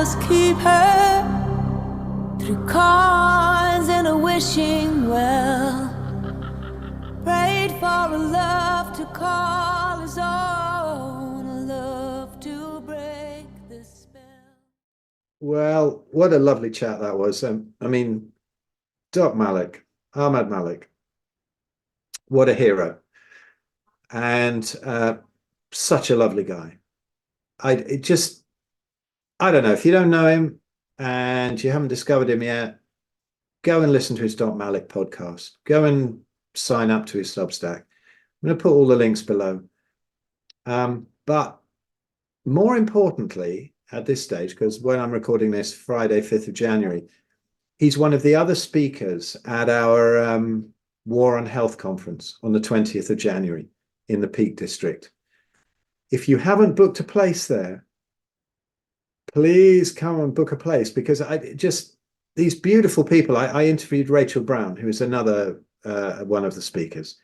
must keep her through cons and a wishing well. Prayed for a love to call his own, a love to break the spell. Well, what a lovely chat that was. I mean, Doc Malik, Ahmad Malik, what a hero. And such a lovely guy. I don't know, if you don't know him and you haven't discovered him yet, go and listen to his Doc Malik podcast. Go and sign up to his Substack. I'm going to put all the links below. But more importantly, at this stage, because when I'm recording this, Friday, 5th of January, he's one of the other speakers at our War on Health conference on the 20th of January in the Peak District. If you haven't booked a place there, please come and book a place, because these beautiful people. I interviewed Rachel Brown, who is another one of the speakers,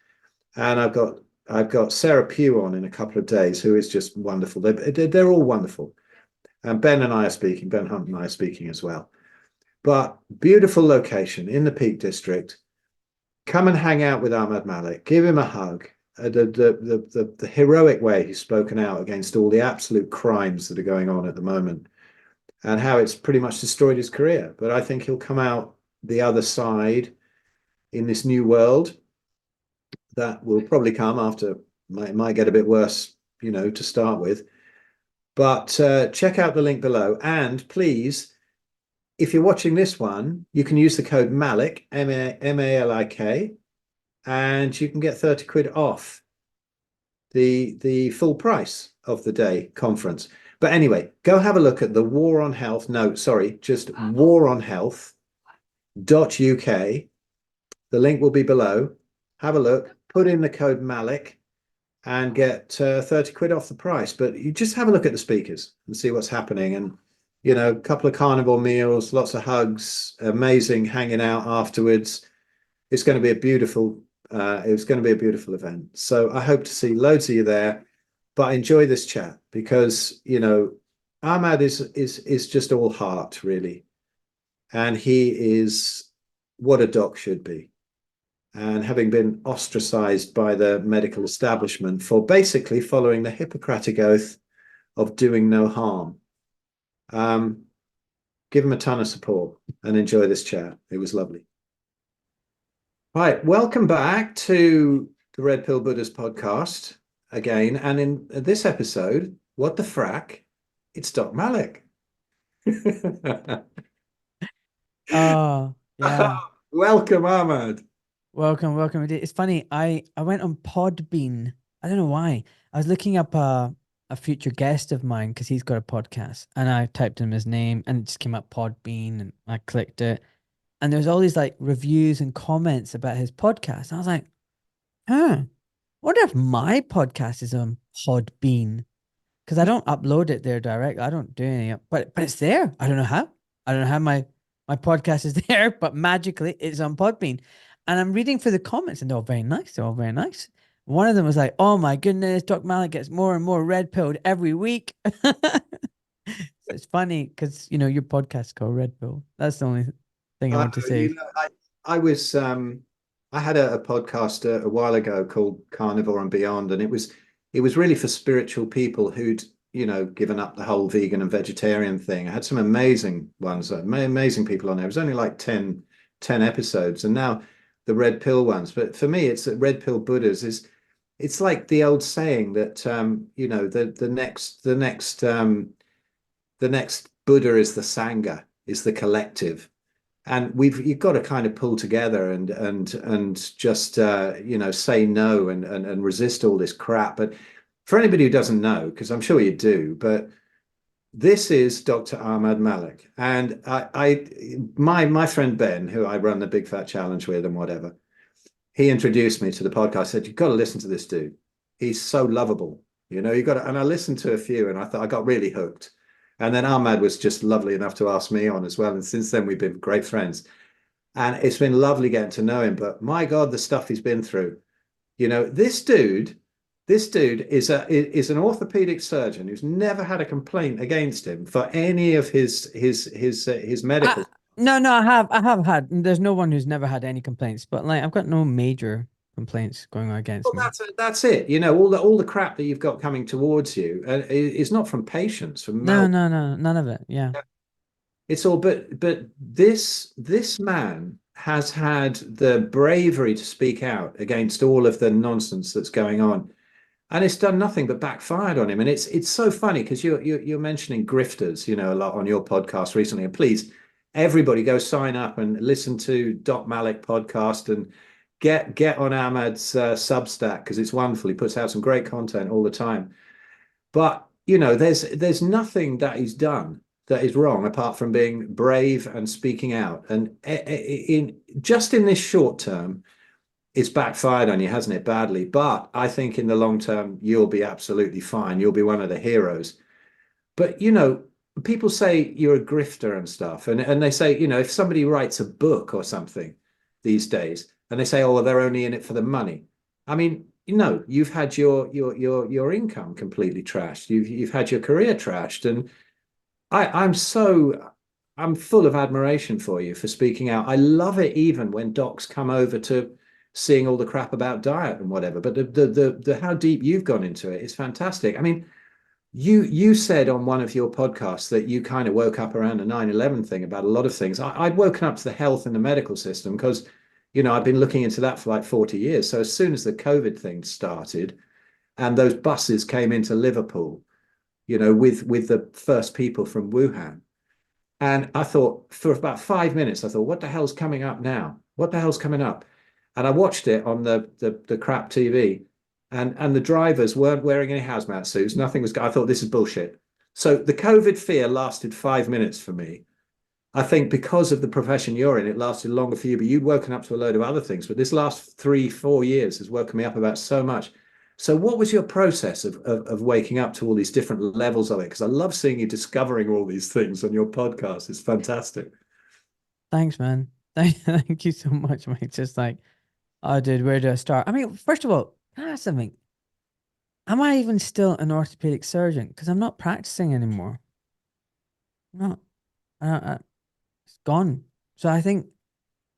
and I've got Sarah Pugh on in a couple of days, who is just wonderful. They're all wonderful, and Ben and I are speaking. Ben Hunt and I are speaking as well. But beautiful location in the Peak District. Come and hang out with Ahmad Malik. Give him a hug. The heroic way he's spoken out against all the absolute crimes that are going on at the moment, and how it's pretty much destroyed his career. But I think he'll come out the other side in this new world that will probably come after. It might get a bit worse, to start with. But check out the link below. And please, if you're watching this one, you can use the code MALIK, M-A-L-I-K, and you can get 30 quid off the full price of the day conference. But anyway, go have a look at the War on Health. No, sorry, just waronhealth.uk. The link will be below. Have a look, put in the code MALIK and get 30 quid off the price. But you just have a look at the speakers and see what's happening. And, a couple of carnivore meals, lots of hugs, amazing hanging out afterwards. It's going to be a beautiful event. So I hope to see loads of you there. But enjoy this chat, because Ahmad is just all heart, really, and he is what a doc should be. And having been ostracized by the medical establishment for basically following the Hippocratic oath of doing no harm, give him a ton of support and enjoy this chat. It was lovely. Right, welcome back to the Red Pill Buddhas podcast again, and in this episode, what the frack, it's Doc Malik. Oh, yeah. Welcome, Ahmad. Welcome. It's funny, I went on Podbean. I don't know why. I was looking up a future guest of mine, because he's got a podcast, and I typed in his name and it just came up Podbean, and I clicked it, and there's all these like reviews and comments about his podcast. And I was like, wonder if my podcast is on Podbean, because I don't upload it there directly. I don't do anything, but it's there. I don't know how. My podcast is there, but magically it's on Podbean. And I'm reading through the comments, and they're all very nice. One of them was like, "Oh my goodness, Doc Malik gets more and more red pilled every week." It's funny because your podcast is called Red Pill. That's the only thing I want to say. I had a podcast a while ago called Carnivore and Beyond, and it was really for spiritual people who'd given up the whole vegan and vegetarian thing. I had some amazing ones, amazing people on there. It was only like 10 episodes, and now the Red Pill ones. But for me, it's Red Pill Buddhas it's like the old saying that the next Buddha is the Sangha, is the collective. And you've got to kind of pull together and just say no and resist all this crap. But for anybody who doesn't know, because I'm sure you do, but this is Dr. Ahmad Malik, and my friend Ben, who I run the Big Fat Challenge with and whatever, he introduced me to the podcast. Said, "You've got to listen to this dude. He's so lovable. You got to." And I listened to a few, and I thought I got really hooked. And then Ahmad was just lovely enough to ask me on as well. And since then, we've been great friends. And it's been lovely getting to know him. But my God, the stuff he's been through. This dude This dude is an orthopedic surgeon who's never had a complaint against him for any of his medical. No, I have had. There's no one who's never had any complaints, but like I've got no major complaints going on against Well, me. that's it. You know, all the crap that you've got coming towards you is not from patients, from No, mal. no, none of it. Yeah. It's all, but this man has had the bravery to speak out against all of the nonsense that's going on, and it's done nothing but backfired on him. And it's so funny because you're mentioning grifters, you know, a lot on your podcast recently. And please, everybody, go sign up and listen to Doc Malik podcast and get on Ahmad's Substack because it's wonderful. He puts out some great content all the time. But you know, there's nothing that he's done that is wrong apart from being brave and speaking out. And in just in this short term, it's backfired on you, hasn't it, badly? But I think in the long term, you'll be absolutely fine. You'll be one of the heroes. But you know, people say you're a grifter and stuff, and they say, you know, if somebody writes a book or something these days, and they say, oh, well, they're only in it for the money. I mean, you know, you've had your income completely trashed. You've had your career trashed, and I'm full of admiration for you for speaking out. I love it even when docs come over to seeing all the crap about diet and whatever. But the how deep you've gone into it is fantastic. I mean, you said on one of your podcasts that you kind of woke up around the 9/11 thing about a lot of things. I'd woken up to the health and the medical system because, you know, I've been looking into that for like 40 years. So as soon as the COVID thing started and those buses came into Liverpool, you know, with the first people from Wuhan. And I thought for about 5 minutes, I thought, what the hell's coming up now? What the hell's coming up? And I watched it on the crap TV, and the drivers weren't wearing any hazmat suits. Nothing was. I thought this is bullshit. So the COVID fear lasted 5 minutes for me. I think because of the profession you're in, it lasted longer for you. But you'd woken up to a load of other things. But this last 3-4 years has woken me up about so much. So what was your process of waking up to all these different levels of it? Because I love seeing you discovering all these things on your podcast. It's fantastic. Thanks, man. Thank you so much, mate. It's just like, oh, dude, where do I start? I mean, first of all, can I ask something? Am I even still an orthopedic surgeon? Because I'm not practicing anymore. No, it's gone. So I think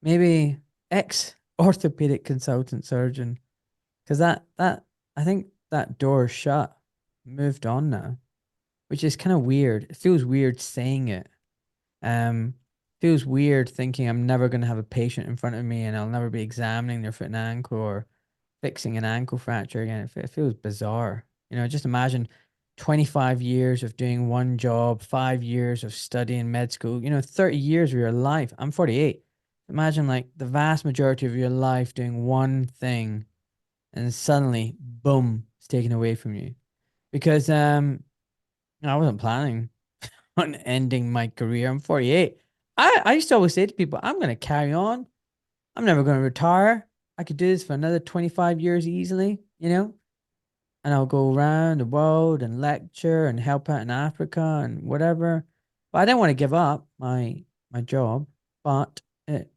maybe ex-orthopedic consultant surgeon, because that I think that door is shut, moved on now, which is kind of weird. It feels weird saying it. Feels weird thinking I'm never going to have a patient in front of me and I'll never be examining their foot and ankle or fixing an ankle fracture again. It feels bizarre. You know, just imagine 25 years of doing one job, 5 years of studying med school, you know, 30 years of your life. I'm 48. Imagine like the vast majority of your life doing one thing and suddenly, boom, it's taken away from you. Because I wasn't planning on ending my career. I'm 48. I used to always say to people, I'm going to carry on. I'm never going to retire. I could do this for another 25 years easily, you know? And I'll go around the world and lecture and help out in Africa and whatever. But I didn't want to give up my job, but it's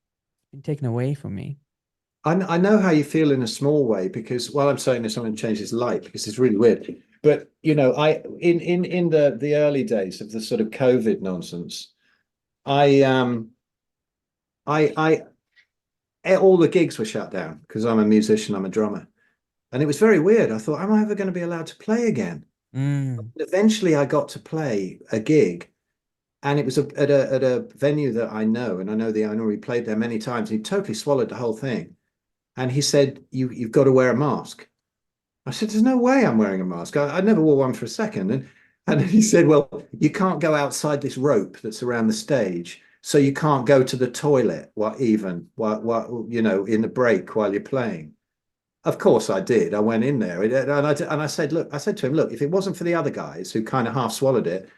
been taken away from me. I know how you feel in a small way because while I'm saying this, I'm going to change his light because it's really weird. But you know, in the early days of the sort of COVID nonsense, I I all the gigs were shut down because I'm a musician, I'm a drummer. And it was very weird. I thought, am I ever going to be allowed to play again? Mm. Eventually I got to play a gig and it was at a venue that I know, and I know the owner. He played there many times. He totally swallowed the whole thing. And he said, you've got to wear a mask. I said, there's no way I'm wearing a mask. I never wore one for a second. And he said, well, you can't go outside this rope that's around the stage. So you can't go to the toilet while you know, in the break while you're playing. Of course I did. I went in there and I said, look, I said to him, look, if it wasn't for the other guys who kind of half swallowed it,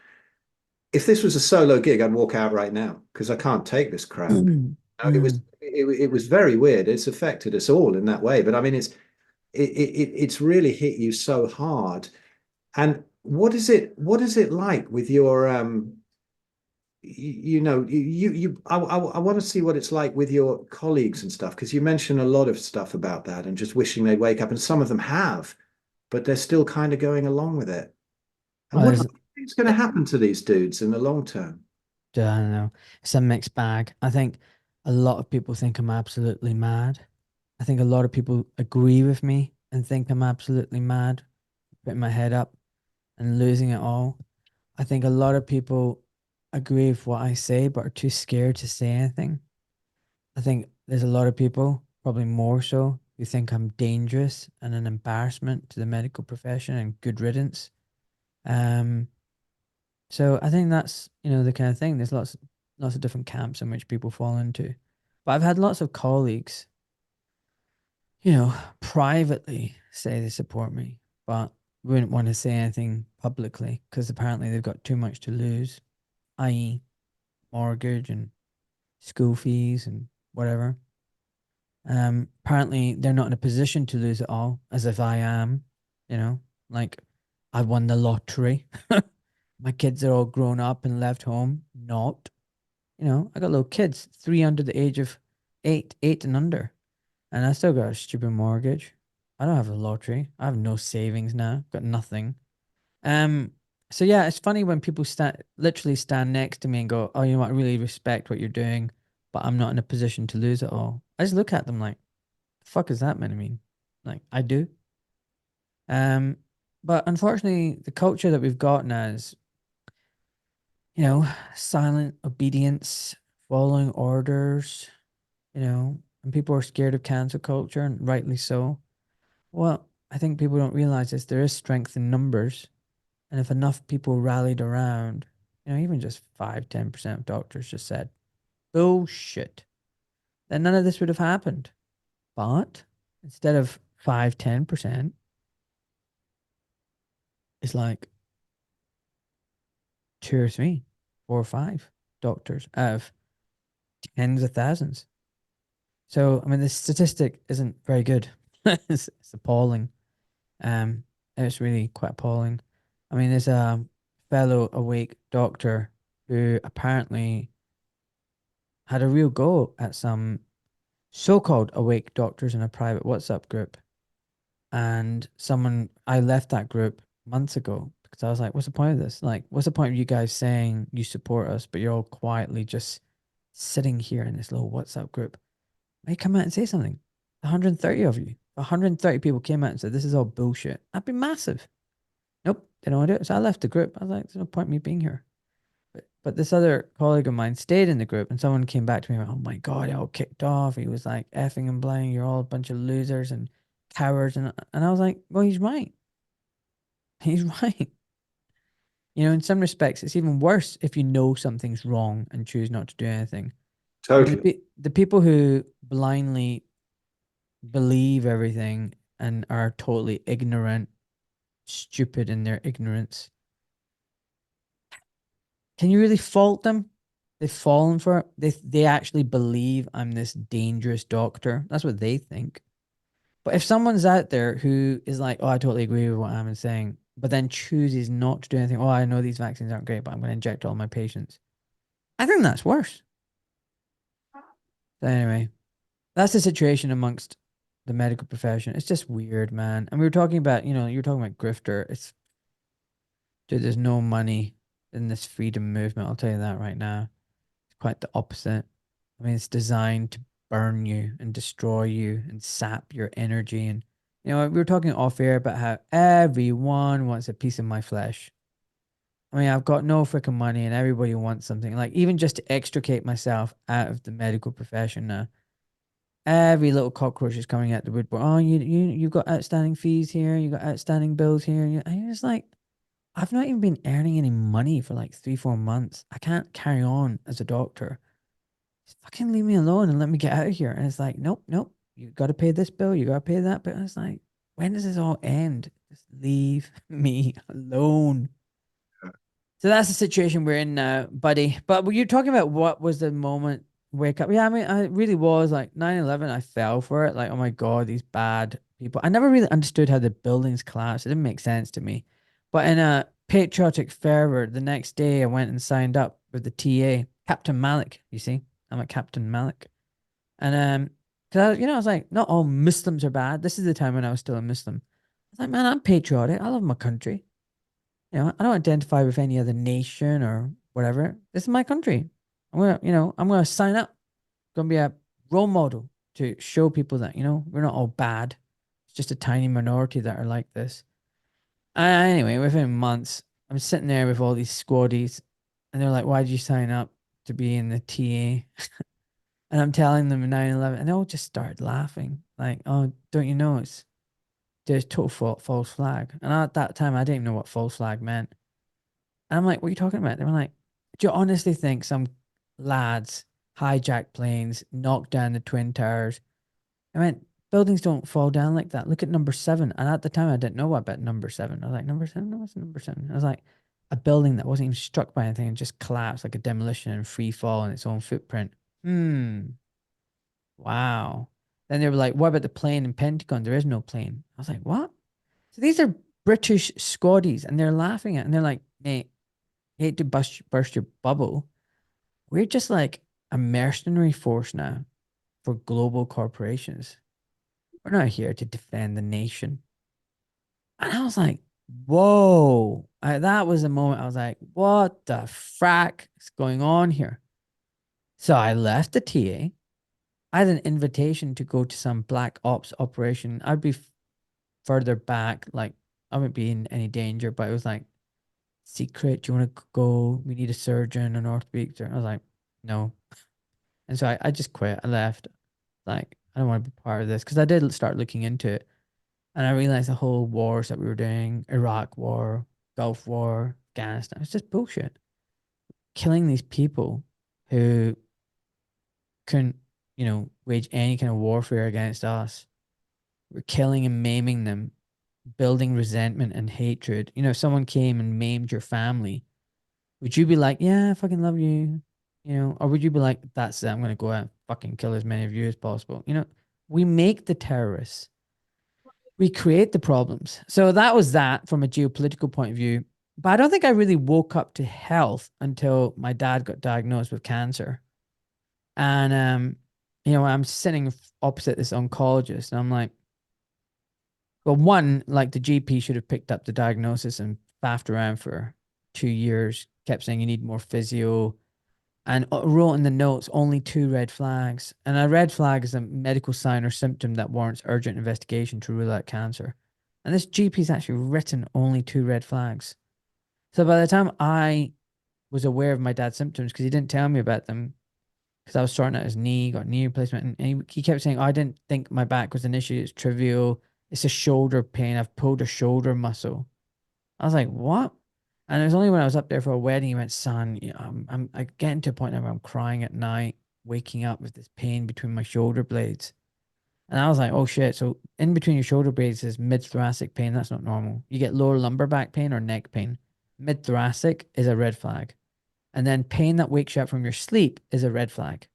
if this was a solo gig, I'd walk out right now because I can't take this crap. Mm. Mm. It was very weird. It's affected us all in that way. But I mean, it's really hit you so hard. And what is it like with your you know, I want to see what it's like with your colleagues and stuff, because you mentioned a lot of stuff about that and just wishing they'd wake up, and some of them have. but they're still kind of going along with it. And Well, what do you think is going to happen to these dudes in the long term? I don't know. It's a mixed bag. I think a lot of people think I'm absolutely mad. I think a lot of people agree with me and think I'm absolutely mad, putting my head up and losing it all. I think a lot of people agree with what I say, but are too scared to say anything. I think there's a lot of people, probably more so, who think I'm dangerous and an embarrassment to the medical profession and good riddance. Um, so I think that's, the kind of thing. There's lots of different camps in which people fall into. But I've had lots of colleagues, privately say they support me, but wouldn't want to say anything publicly because apparently they've got too much to lose, i.e., mortgage and school fees and whatever. Apparently they're not in a position to lose it all, as if I am, like I won the lottery. My kids are all grown up and left home. Not, I got little kids, three under the age of eight and under, and I still got a stupid mortgage. I don't have a lottery. I have no savings now. Got nothing. Um, so yeah, it's funny when people literally stand next to me and go, "Oh, you know what? I really respect what you're doing, but I'm not in a position to lose it all." I just look at them like, "The fuck is that meant to mean?" Like, I do. Um, but unfortunately, the culture that we've got now is, silent obedience, following orders, and people are scared of cancel culture, and rightly so. Well, I think people don't realize this. There is strength in numbers. And if enough people rallied around, even just 5, 10% of doctors just said, bullshit, then none of this would have happened. But instead of 5, 10%, it's like 2 or 3, 4 or 5 doctors out of tens of thousands. So, I mean, the statistic isn't very good. It's appalling. Um, it's really quite appalling. I mean, there's a fellow awake doctor who apparently had a real go at some so-called awake doctors in a private WhatsApp group. And I left that group months ago because I was like, what's the point of this? Like, what's the point of you guys saying you support us, but you're all quietly just sitting here in this little WhatsApp group? Why come out and say something? 130 of you, 130 people came out and said, this is all bullshit. That'd be massive. Nope, they don't want to do it. So I left the group. I was like, there's no point in me being here. But this other colleague of mine stayed in the group, and someone came back to me and went, oh my God, it all kicked off. He was like effing and blaying, you're all a bunch of losers and cowards. And I was like, well, he's right. He's right. In some respects, it's even worse if you know something's wrong and choose not to do anything. Totally. The people who blindly believe everything and are totally ignorant, stupid in their ignorance, can you really fault them? They've fallen for it. They actually believe I'm this dangerous doctor. That's what they think. But if someone's out there who is like, oh, I totally agree with what I'm saying, but then chooses not to do anything, oh, I know these vaccines aren't great, but I'm going to inject all my patients. I think that's worse. So anyway, that's the situation amongst the medical profession. It's just weird, man. And we were talking about, you're talking about grifter. Dude, there's no money in this freedom movement. I'll tell you that right now. It's quite the opposite. I mean, it's designed to burn you and destroy you and sap your energy. And, we were talking off air about how everyone wants a piece of my flesh. I mean, I've got no freaking money and everybody wants something. Like, even just to extricate myself out of the medical profession now, every little cockroach is coming out the woodwork. Oh, you've got outstanding fees here. You got outstanding bills here. And you're just like, I've not even been earning any money for like 3, 4 months. I can't carry on as a doctor. Just fucking leave me alone and let me get out of here. And it's like, nope, nope. You got to pay this bill. You got to pay that. But it's like, when does this all end? Just leave me alone. So that's the situation we're in now, buddy. But were you talking about what was the moment wake up? Yeah, I mean, I really was like 9/11. I fell for it. Like, oh my God, these bad people. I never really understood how the buildings collapsed. It didn't make sense to me. But in a patriotic fervor, the next day I went and signed up with the TA, Captain Malik. You see, I'm a Captain Malik. And because I was like, not all Muslims are bad. This is the time when I was still a Muslim. I Like, man, I'm patriotic. I love my country. You know, I don't identify with any other nation or whatever. This is my country. I'm gonna sign up. Gonna be a role model to show people that, we're not all bad. It's just a tiny minority that are like this. Anyway, within months, I'm sitting there with all these squaddies, and they're like, "Why did you sign up to be in the TA?" And I'm telling them 9/11, and they all just started laughing. Like, "Oh, don't you know it's there's total false flag?" And at that time, I didn't even know what false flag meant. And I'm like, "What are you talking about?" They were like, "Do you honestly think some lads hijacked planes, knocked down the Twin Towers?" I went, "Buildings don't fall down like that. Look at number seven." And at the time, I didn't know about number seven. I was like, "Number seven? What's number seven?" I was like, a building that wasn't even struck by anything and just collapsed like a demolition and free fall in its own footprint. Wow. Then they were like, "What about the plane in Pentagon? There is no plane." I was like, "What?" So these are British squaddies, and they're laughing at, and they're like, "Mate, hate to burst your bubble. We're just like a mercenary force now for global corporations. We're not here to defend the nation." And I was like, whoa. That was a moment I was like, what the frack is going on here? So I left the TA. I had an invitation to go to some black ops operation. I'd be further back, like I wouldn't be in any danger, but it was like secret. Do you want to go? We need a surgeon, an orthopedic surgeon. I was like, no. And so I just quit. I left. Like, I don't want to be part of this because I did start looking into it. And I realized the whole wars that we were doing, Iraq war, Gulf war, Afghanistan, it's just bullshit. Killing these people who couldn't, wage any kind of warfare against us. We're killing and maiming them, building resentment and hatred. If someone came and maimed your family, would you be like, "Yeah, I fucking love you," or would you be like, "That's it, I'm gonna go out and fucking kill as many of you as possible?" We make the terrorists. We create the problems. So that was that from a geopolitical point of view. But I don't think I really woke up to health until my dad got diagnosed with cancer. And I'm sitting opposite this oncologist, and I'm like, well, one, like the GP should have picked up the diagnosis and faffed around for 2 years, kept saying you need more physio, and wrote in the notes only two red flags. And a red flag is a medical sign or symptom that warrants urgent investigation to rule out cancer. And this GP's actually written only two red flags. So by the time I was aware of my dad's symptoms, because he didn't tell me about them, because I was sorting out his knee, got knee replacement, and he kept saying, "Oh, I didn't think my back was an issue. It's trivial. It's a shoulder pain. I've pulled a shoulder muscle." I was like, "What?" And it was only when I was up there for a wedding, he went, "Son, I'm getting to a point now where I'm crying at night, waking up with this pain between my shoulder blades." And I was like, "Oh shit." So in between your shoulder blades is mid-thoracic pain. That's not normal. You get lower lumbar back pain or neck pain. Mid-thoracic is a red flag. And then pain that wakes you up from your sleep is a red flag,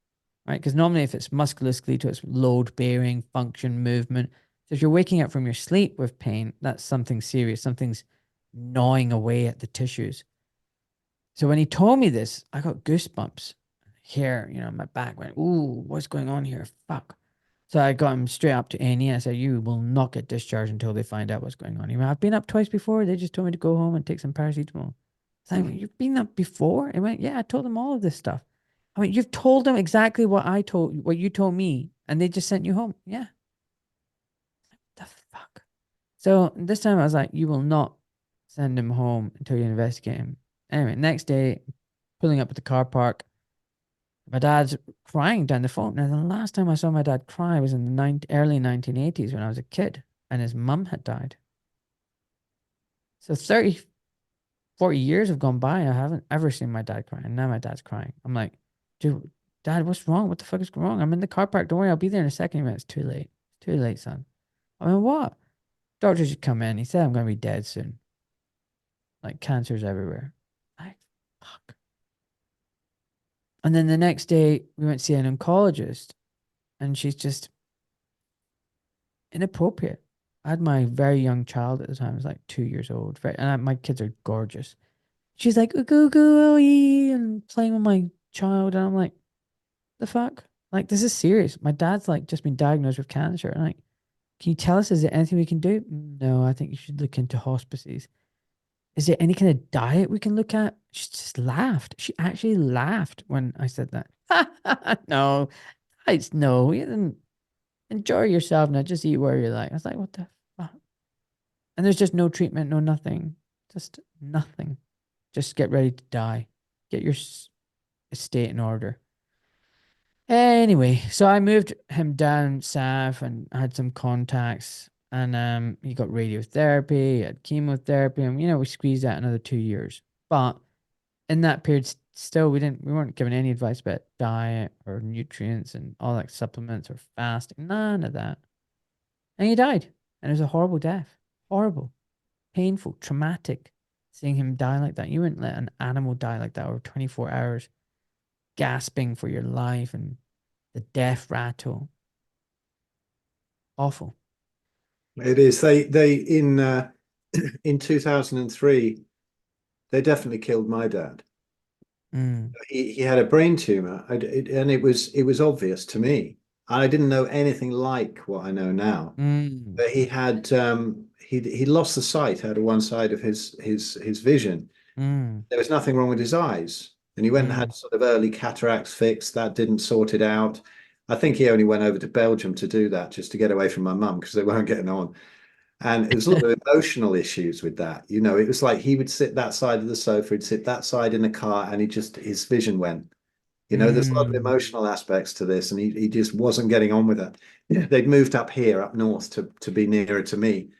right? Because normally if it's musculoskeletal, it's load bearing, function, movement. So if you're waking up from your sleep with pain, that's something serious. Something's gnawing away at the tissues. So when he told me this, I got goosebumps. Here, my back went, "Ooh, what's going on here? Fuck." So I got him straight up to A&E. I said, "You will not get discharged until they find out what's going on." He went, "I've been up twice before. They just told me to go home and take some paracetamol." I was like, "You've been up before?" He went, "Yeah, I told them all of this stuff." I mean, "You've told them exactly what you told me, and they just sent you home." "Yeah." The fuck? So this time I was like, "You will not send him home until you investigate him." Anyway, next day, pulling up at the car park, my dad's crying down the phone. Now, the last time I saw my dad cry was in the early 1980s when I was a kid, and his mum had died. So 30, 40 years have gone by. I haven't ever seen my dad cry, and now my dad's crying. I'm like, "Dude, Dad, what's wrong? What the fuck is wrong? I'm in the car park. Don't worry, I'll be there in a second." He went, "It's too late. It's too late, son." I mean, "What?" "Doctor should come in. He said I'm going to be dead soon. Like, cancer's everywhere." Like, fuck. And then the next day, we went to see an oncologist, and she's just inappropriate. I had my very young child at the time. I was like 2 years old. My kids are gorgeous. She's like, "Goo goo, and playing with my child." And I'm like, "The fuck? Like, this is serious. My dad's like just been diagnosed with cancer." And like, Can you tell us, is there anything we can do? No, I think you should look into hospices. Is there any kind of diet we can look at? She just laughed. She actually laughed when I said that. No, it's no. You didn't enjoy yourself now. Just eat where you like. I was like, what the fuck? And there's just no treatment, no nothing. Just nothing. Just get ready to die. Get your estate in order. Anyway, so I moved him down south and had some contacts, and he got radiotherapy, he had chemotherapy, and we squeezed out another 2 years. But in that period, still we weren't given any advice about diet or nutrients and all that supplements or fasting, none of that. And he died, and it was a horrible death, horrible, painful, traumatic. Seeing him die like that, you wouldn't let an animal die like that over 24 hours, gasping for your life and the death rattle. Awful. It is. They in 2003, they definitely killed my dad. Mm, He had a brain tumor, and it was obvious to me. I didn't know anything like what I know now. mm, But he had he lost the sight out of one side of his vision. mm, There was nothing wrong with his eyes, and he went and mm, had sort of early cataracts fixed. That didn't sort it out. I think he only went over to Belgium to do that just to get away from my mum because they weren't getting on. And it was a lot of emotional issues with that. It was like he would sit that side of the sofa, he'd sit that side in the car, and his vision went. There's a lot of mm, emotional aspects to this, and he just wasn't getting on with it. Yeah. They'd moved up here, up north, to be nearer to me.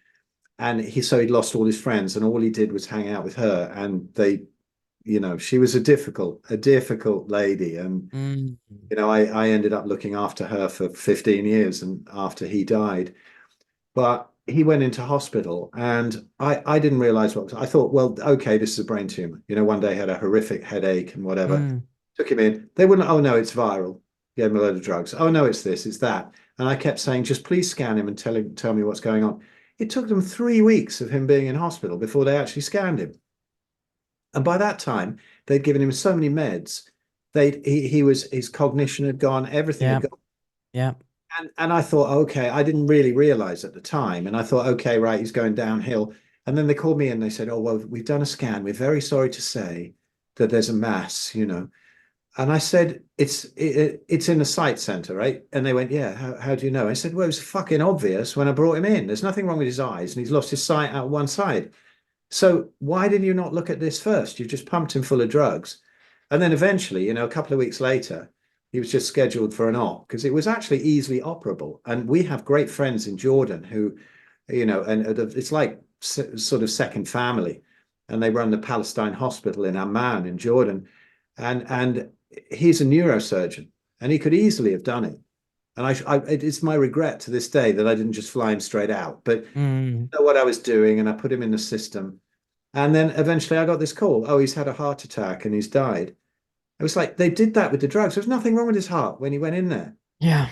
And he'd lost all his friends, and all he did was hang out with her. And she was a difficult lady. And, mm. I ended up looking after her for 15 years and after he died. But he went into hospital, and I didn't realize what I thought, well, okay, this is a brain tumor. One day he had a horrific headache and whatever. Mm. Took him in. They wouldn't, oh no, it's viral. Gave him a load of drugs. Oh no, it's this, it's that. And I kept saying, just please scan him and tell me what's going on. It took them 3 weeks of him being in hospital before they actually scanned him. And by that time, they'd given him so many meds. His cognition had gone, everything Yeah, had gone. yeah. And I thought, okay, I didn't really realize at the time. And I thought, okay, right, he's going downhill. And then they called me and they said, oh, well, we've done a scan. We're very sorry to say that there's a mass. And I said, it's in the sight center, right? And they went, yeah, how do you know? I said, well, it was fucking obvious when I brought him in. There's nothing wrong with his eyes, and he's lost his sight out one side. So why didn't you not look at this first? You just pumped him full of drugs. And then eventually, a couple of weeks later, he was just scheduled for an op because it was actually easily operable. And we have great friends in Jordan who, and it's like sort of second family. And they run the Palestine Hospital in Amman in Jordan. And he's a neurosurgeon, and he could easily have done it. And it's my regret to this day that I didn't just fly him straight out. But Mm. I know what I was doing, and I put him in the system. And then eventually I got this call. Oh, he's had a heart attack and he's died. I was like, they did that with the drugs. There was nothing wrong with his heart when he went in there. Yeah.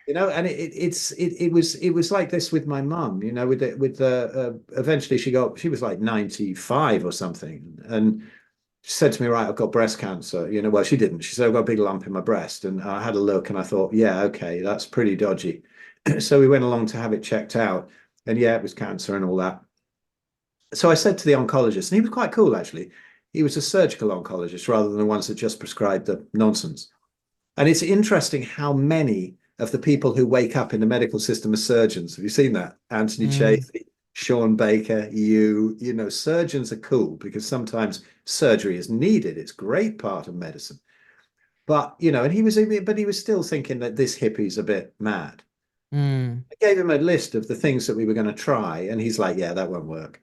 And it was like this with my mum. Eventually she was like 95 or something, and she said to me, right, I've got breast cancer. Well, she didn't. She said, I've got a big lump in my breast. And I had a look and I thought, yeah, okay, that's pretty dodgy. So we went along to have it checked out. And yeah, it was cancer and all that. So I said to the oncologist, and he was quite cool, actually. He was a surgical oncologist rather than the ones that just prescribed the nonsense. And it's interesting how many of the people who wake up in the medical system are surgeons. Have you seen that? Anthony Mm. Chaffee, Sean Baker, surgeons are cool because sometimes surgery is needed. It's a great part of medicine. But, and he was still thinking that this hippie's a bit mad. Mm. I gave him a list of the things that we were going to try, and he's like, yeah, that won't work.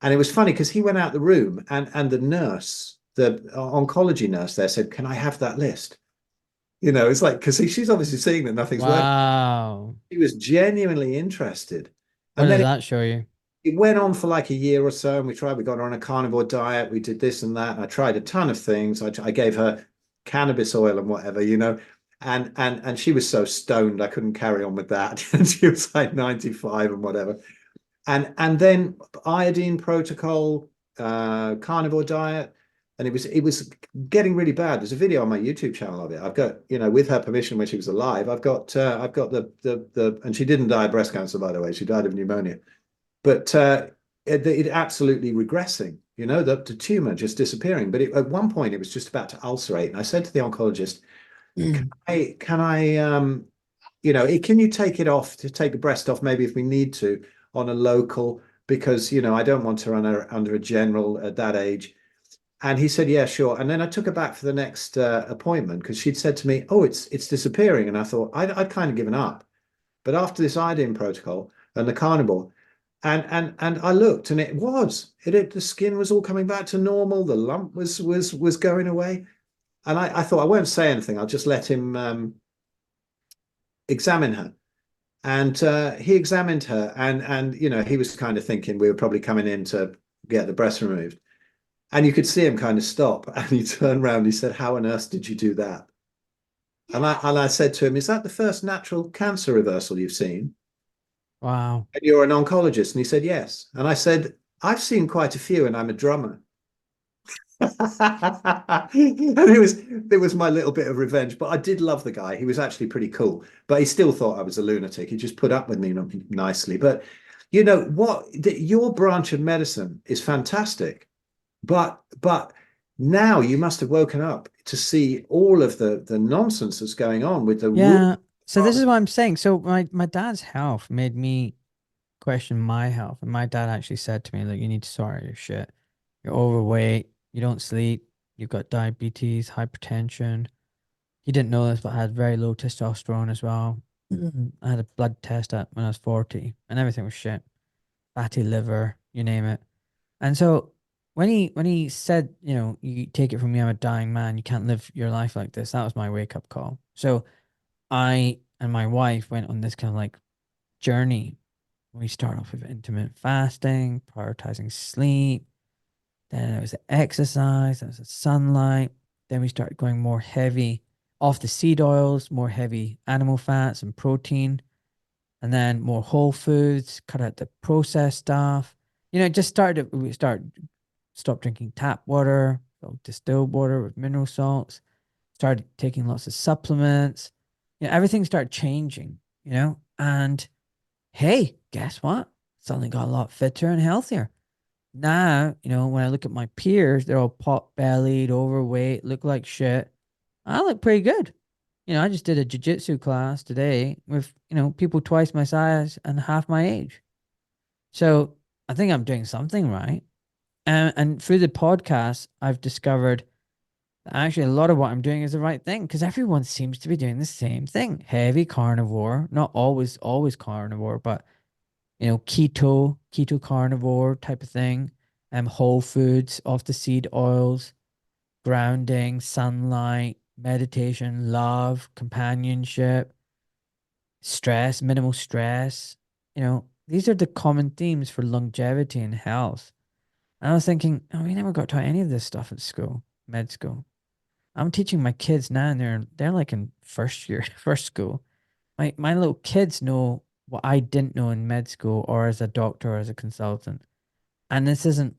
And it was funny because he went out the room, and the oncology nurse there said, can I have that list? It's like, because she's obviously seeing that nothing's working. Wow. He was genuinely interested. What And does then that show you? it went on for like a year or so, and we got her on a carnivore diet. We did this and that. And I tried a ton of things. I gave her cannabis oil and whatever, and she was so stoned I couldn't carry on with that. And she was like 95 and whatever. And then iodine protocol, carnivore diet. and it was getting really bad. There's a video on my YouTube channel of it. I've got, with her permission when she was alive, I've got the and she didn't die of breast cancer, by the way. She died of pneumonia. But it absolutely regressing, the tumor just disappearing. But at one point, it was just about to ulcerate. And I said to the oncologist, can you take it off, to take the breast off, maybe if we need to, on a local, because, I don't want her under a general at that age. And he said, yeah, sure. And then I took her back for the next appointment because she'd said to me, oh, it's disappearing. And I thought I'd kind of given up. But after this iodine protocol and the carnivore, and I looked, and the skin was all coming back to normal. The lump was going away. And I thought, I won't say anything. I'll just let him examine her. And he examined her, and he was kind of thinking we were probably coming in to get the breast removed. And you could see him kind of stop, and he turned around. He said, "How on earth did you do that?" And I said to him, "Is that the first natural cancer reversal you've seen? Wow. And you're an oncologist?" And he said, "Yes." And I said, "I've seen quite a few, and I'm a drummer." And it was my little bit of revenge, but I did love the guy. He was actually pretty cool, but he still thought I was a lunatic. He just put up with me nicely. But your branch of medicine is fantastic, but now you must have woken up to see all of the nonsense that's going on with the Yeah. So this is what I'm saying. So my dad's health made me question my health. And my dad actually said to me, like, you need to sort out your shit. You're overweight, you don't sleep, you've got diabetes, hypertension. He didn't know this, but I had very low testosterone as well. I had a blood test when I was 40 and everything was shit. Fatty liver, you name it. And so when he said, you take it from me, I'm a dying man, you can't live your life like this, that was my wake up call. So I and my wife went on this kind of like journey. We start off with intermittent fasting, prioritizing sleep. Then there was the exercise, there was the sunlight. Then we started going more heavy off the seed oils, more heavy animal fats and protein, and then more whole foods, cut out the processed stuff. We stopped drinking tap water, so distilled water with mineral salts, started taking lots of supplements. Everything started changing, and hey, guess what? Suddenly got a lot fitter and healthier. Now, when I look at my peers, they're all pot-bellied, overweight, look like shit. I look pretty good. I just did a jiu-jitsu class today with, people twice my size and half my age. So I think I'm doing something right. And through the podcast, I've discovered that actually a lot of what I'm doing is the right thing because everyone seems to be doing the same thing. Heavy carnivore, not always carnivore, but keto carnivore type of thing. Whole foods, off the seed oils, grounding, sunlight, meditation, love, companionship, stress, minimal stress. These are the common themes for longevity and health. And I was thinking, oh, we never got taught any of this stuff at school, med school. I'm teaching my kids now, and they're like in first year, first school. My little kids know what I didn't know in med school or as a doctor or as a consultant. And this isn't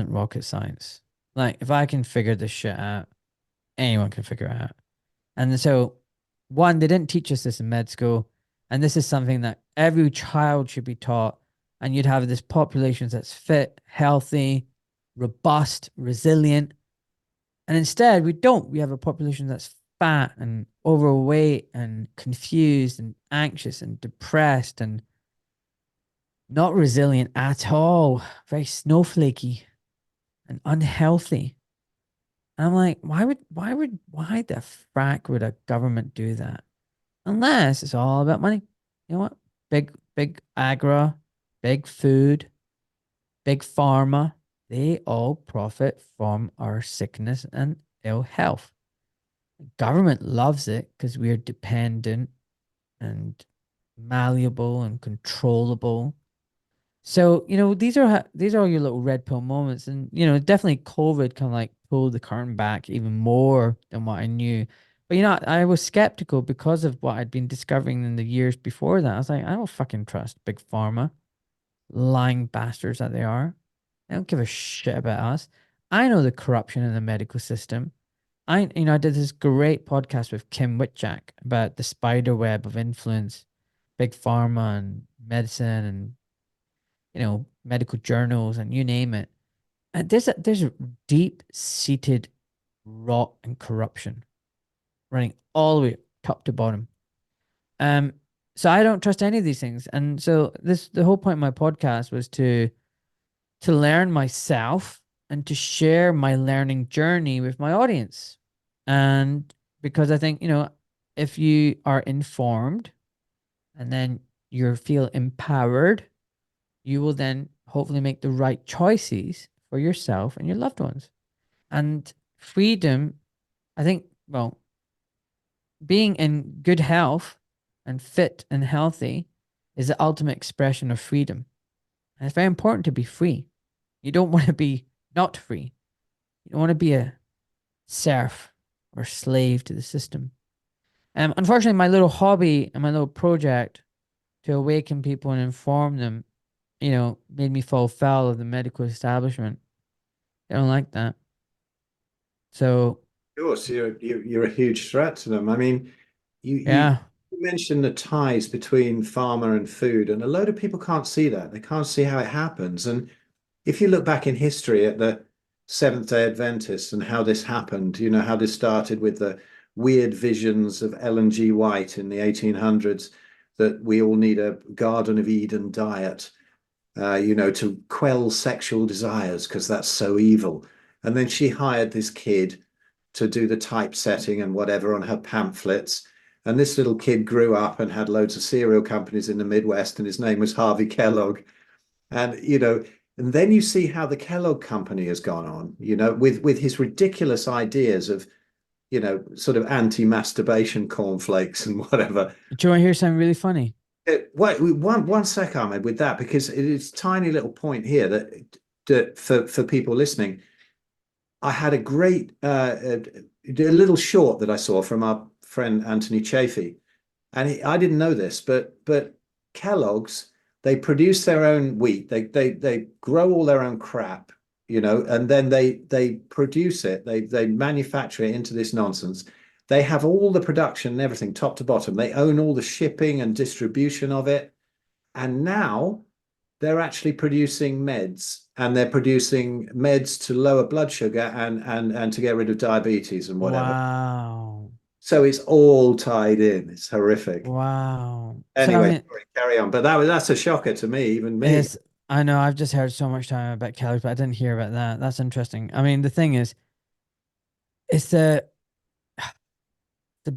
rocket science. Like if I can figure this shit out, anyone can figure it out. And so one, they didn't teach us this in med school. And this is something that every child should be taught. And you'd have this population that's fit, healthy, robust, resilient. And instead, we don't. We have a population that's fat and overweight and confused and anxious and depressed and not resilient at all. Very snowflakey and unhealthy. And I'm like, why the frack would a government do that? Unless it's all about money. You know what? Big agri, big food, big pharma, they all profit from our sickness and ill health. Government loves it because we are dependent and malleable and controllable. So, these are your little red pill moments. And, definitely COVID kind of like pulled the curtain back even more than what I knew. But, I was skeptical because of what I'd been discovering in the years before that. I was like, I don't fucking trust Big Pharma, lying bastards that they are. They don't give a shit about us. I know the corruption in the medical system. I did this great podcast with Kim Whitjack about the spider web of influence, big pharma and medicine and, medical journals and you name it. And there's a deep seated rot and corruption running all the way top to bottom. Um, so I don't trust any of these things. And so the whole point of my podcast was to learn myself and to share my learning journey with my audience. And because I think, if you are informed and then you feel empowered, you will then hopefully make the right choices for yourself and your loved ones. And freedom, I think, well, being in good health and fit and healthy is the ultimate expression of freedom. And it's very important to be free. You don't want to be not free. You don't want to be a serf or slave to the system. Unfortunately, my little hobby and my little project to awaken people and inform them, made me fall foul of the medical establishment. I don't like that. So, Of course, you're a huge threat to them. I mean, you yeah, mentioned the ties between pharma and food, and a load of people can't see that. They can't see how it happens. And if you look back in history at the Seventh-day Adventists and how this happened, how this started with the weird visions of Ellen G. White in the 1800s that we all need a Garden of Eden diet, to quell sexual desires because that's so evil. And then she hired this kid to do the typesetting and whatever on her pamphlets. And this little kid grew up and had loads of cereal companies in the Midwest, and his name was Harvey Kellogg. And and then you see how the Kellogg company has gone on, with his ridiculous ideas of, sort of anti-masturbation cornflakes and whatever. do you want to hear something really funny? Wait, one sec, Ahmed, with that, because it is a tiny little point here that for people listening, I had a great a little short that I saw from our friend Anthony Chafee, and I didn't know this, but Kellogg's, they produce their own wheat, they grow all their own crap, and then they produce it, they manufacture it into this nonsense. They have all the production and everything, top to bottom. They own all the shipping and distribution of it, and now they're actually producing meds, and they're producing meds to lower blood sugar and to get rid of diabetes and whatever. Wow. So it's all tied in. It's horrific. Wow. So, I Anyway, mean, sorry, carry on. But that's a shocker to me, even me. I know I've just heard so much time about calories, but I didn't hear about that. That's interesting. I mean, the thing is, it's the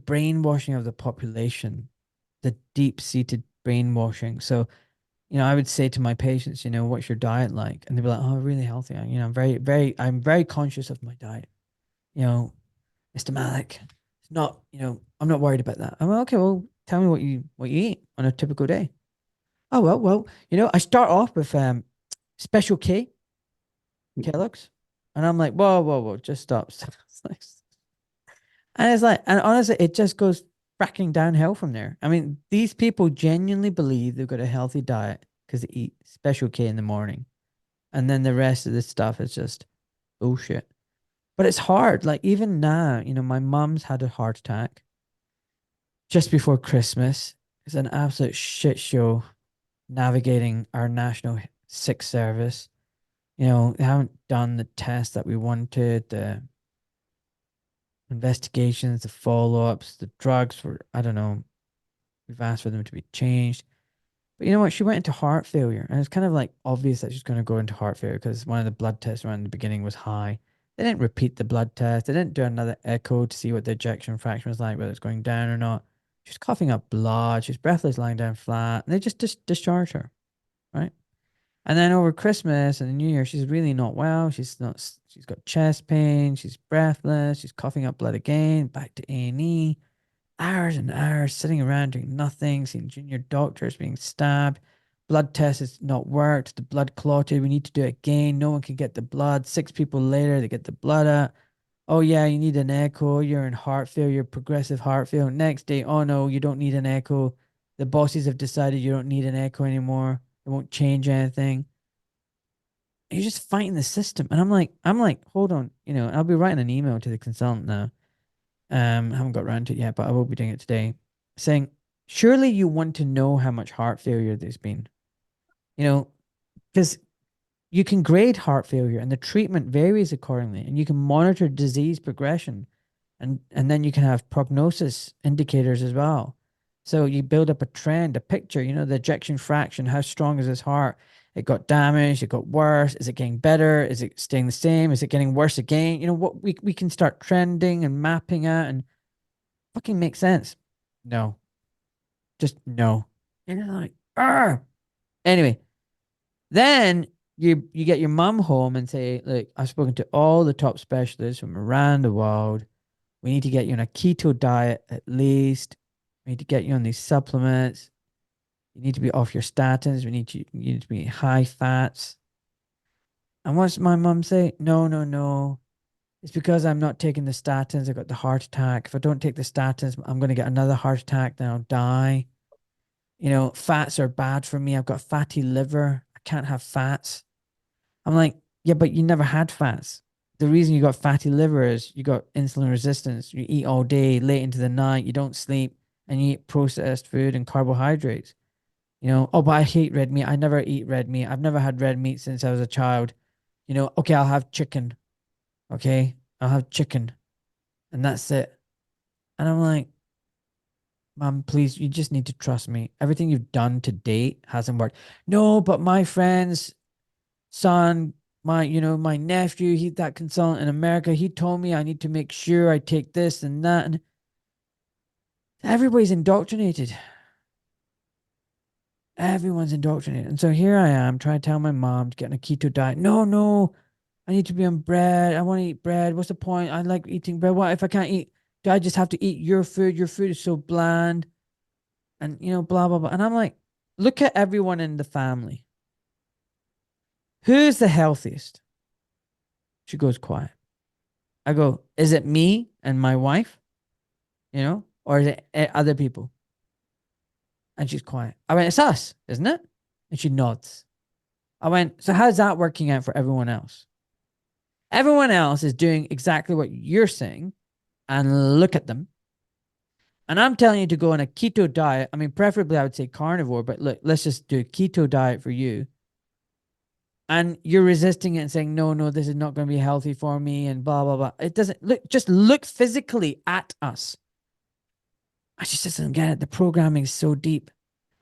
brainwashing of the population, the deep-seated brainwashing. So, I would say to my patients, what's your diet like? And they'd be like, oh, really healthy. I'm very conscious of my diet. Mr. Malik, it's not, I'm not worried about that. I'm like, okay, well, tell me what you eat on a typical day. Oh, well, I start off with Special K, Kellogg's. And I'm like, whoa, just stop. And honestly, it just goes fracking downhill from there. I mean, these people genuinely believe they've got a healthy diet because they eat Special K in the morning. And then the rest of this stuff is just bullshit. But it's hard. Like, even now, my mum's had a heart attack just before Christmas. It's an absolute shit show navigating our national sick service. They haven't done the test that we wanted, the investigations, the follow-ups, the drugs were, I don't know, we've asked for them to be changed. But you know what? She went into heart failure. And it's kind of like obvious that she's going to go into heart failure because one of the blood tests around the beginning was high. They didn't repeat the blood test. They didn't do another echo to see what the ejection fraction was like, whether it's going down or not. She's coughing up blood. She's breathless, lying down flat. And they just discharged her, right? And then over Christmas and New Year, she's really not well. She's got chest pain. She's breathless. She's coughing up blood again. Back to A&E. Hours and hours sitting around doing nothing, seeing junior doctors being stabbed. Blood test has not worked. The blood clotted. We need to do it again. No one can get the blood. 6 people later, they get the blood out. Oh, yeah, you need an echo. You're in heart failure, progressive heart failure. Next day, oh, no, you don't need an echo. The bosses have decided you don't need an echo anymore. It won't change anything. You're just fighting the system. And I'm like, hold on, you know, I'll be writing an email to the consultant now. I haven't got around to it yet, but I will be doing it today, saying, surely you want to know how much heart failure there's been, you know, because you can grade heart failure and the treatment varies accordingly, and you can monitor disease progression, and then you can have prognosis indicators as well. So you build up a trend, a picture, you know, the ejection fraction, how strong is his heart? It got damaged, it got worse, is it getting better? Is it staying the same? Is it getting worse again? You know, what we can start trending and mapping out and fucking make sense. No. Just no. And you're like, ah. Anyway, then you get your mum home and say, look, I've spoken to all the top specialists from around the world. We need to get you on a keto diet at least. We need to get you on these supplements. You need to be off your statins. You need to be high fats. And what's my mum say? No, no, no. It's because I'm not taking the statins. I got the heart attack. If I don't take the statins, I'm going to get another heart attack. Then I'll die. You know, fats are bad for me. I've got fatty liver. I can't have fats. I'm like, yeah, but you never had fats. The reason you got fatty liver is you got insulin resistance. You eat all day, late into the night, you don't sleep, and you eat processed food and carbohydrates. You know, oh, but I hate red meat. I never eat red meat. I've never had red meat since I was a child. You know, okay, I'll have chicken. Okay, I'll have chicken. And that's it. And I'm like, Mom, please, you just need to trust me. Everything you've done to date hasn't worked. No, but my friend's son, my nephew, that consultant in America, he told me I need to make sure I take this and that. And everybody's indoctrinated. Everyone's indoctrinated. And so here I am trying to tell my mom to get on a keto diet. No, no, I need to be on bread. I want to eat bread. What's the point? I like eating bread. What if I can't eat? Do I just have to eat your food? Your food is so bland. And, blah, blah, blah. And I'm like, look at everyone in the family. Who's the healthiest? She goes quiet. I go, is it me and my wife? Or is it other people? And she's quiet. I went, it's us, isn't it? And she nods. I went, so how's that working out for everyone else? Everyone else is doing exactly what you're saying, and look at them. And I'm telling you to go on a keto diet. I mean, preferably I would say carnivore, but look, let's just do a keto diet for you. And you're resisting it and saying, no, no, this is not going to be healthy for me and blah, blah, blah. It doesn't look, just look physically at us. I just doesn't get it. The programming is so deep.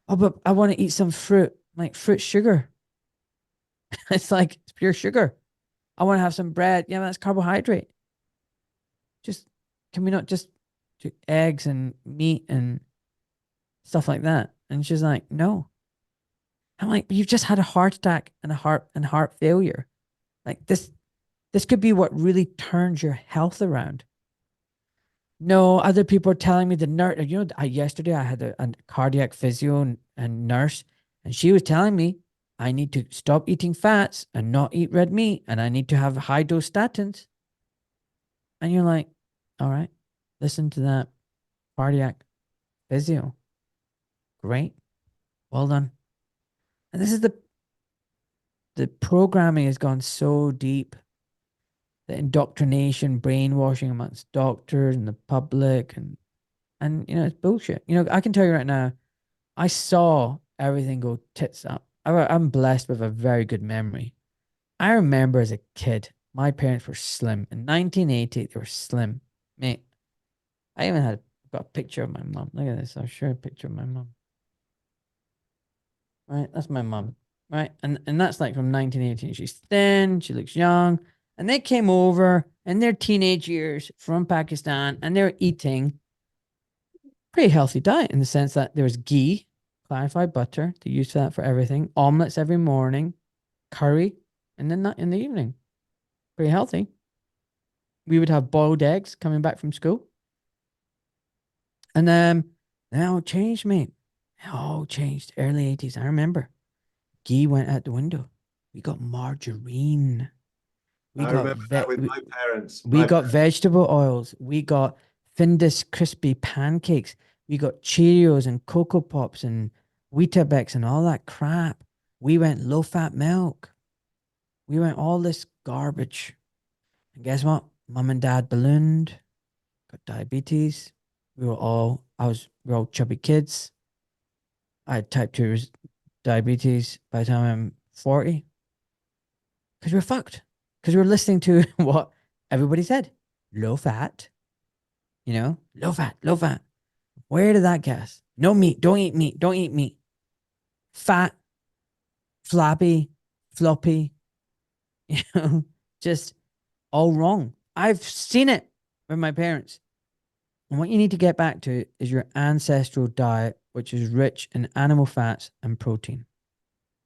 Oh, but I want to eat some fruit, like fruit sugar. It's like it's pure sugar. I want to have some bread. Yeah, that's carbohydrate. Just, can we not just do eggs and meat and stuff like that? And she's like, no. I'm like, you've just had a heart attack and heart failure. Like this could be what really turns your health around. No, other people are telling me the nurse, yesterday I had a cardiac physio and nurse, and she was telling me I need to stop eating fats and not eat red meat, and I need to have high dose statins. And you're like, all right, listen to that cardiac physio. Great. Well done. And this is the programming has gone so deep. The indoctrination, brainwashing amongst doctors and the public, and it's bullshit. I can tell you right now, I saw everything go tits up. I'm blessed with a very good memory. I remember as a kid, my parents were slim. In 1980, they were slim. Mate, I even got a picture of my mom. Look at this. I'll show you a picture of my mom. Right, that's my mom. Right, and that's like from 1980. She's thin. She looks young. And they came over in their teenage years from Pakistan, and they were eating pretty healthy diet in the sense that there was ghee, clarified butter. They used that for everything. Omelets every morning, curry, and then in the evening. Pretty healthy. We would have boiled eggs coming back from school. And then now it changed, mate. It all changed. Early 80s. I remember. Ghee went out the window. We got margarine. I remember that with my parents. We got vegetable oils. We got Findus crispy pancakes. We got Cheerios and Cocoa Pops and Weetabix and all that crap. We went low-fat milk. we went all this garbage. And guess what? Mum and dad ballooned, got diabetes. We were all chubby kids. I had type 2 diabetes by the time I'm 40. Because we're fucked. Because we're listening to what everybody said. Low fat. Low fat, low fat. Where did that get us? No meat. Don't eat meat. Don't eat meat. Fat, flabby, floppy. Just all wrong. I've seen it with my parents. And what you need to get back to is your ancestral diet, which is rich in animal fats and protein.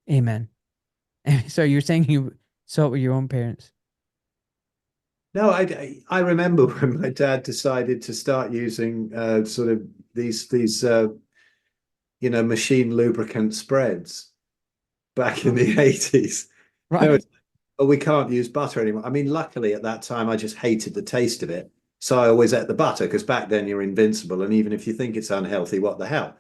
Amen. So you're saying you saw it with your own parents? No, I remember when my dad decided to start using sort of these machine lubricant spreads back in the 80s. No, Right. oh, we can't use butter anymore. I mean, luckily at that time, I just hated the taste of it. So I always ate the butter because back then you're invincible. And even if you think it's unhealthy, what the hell?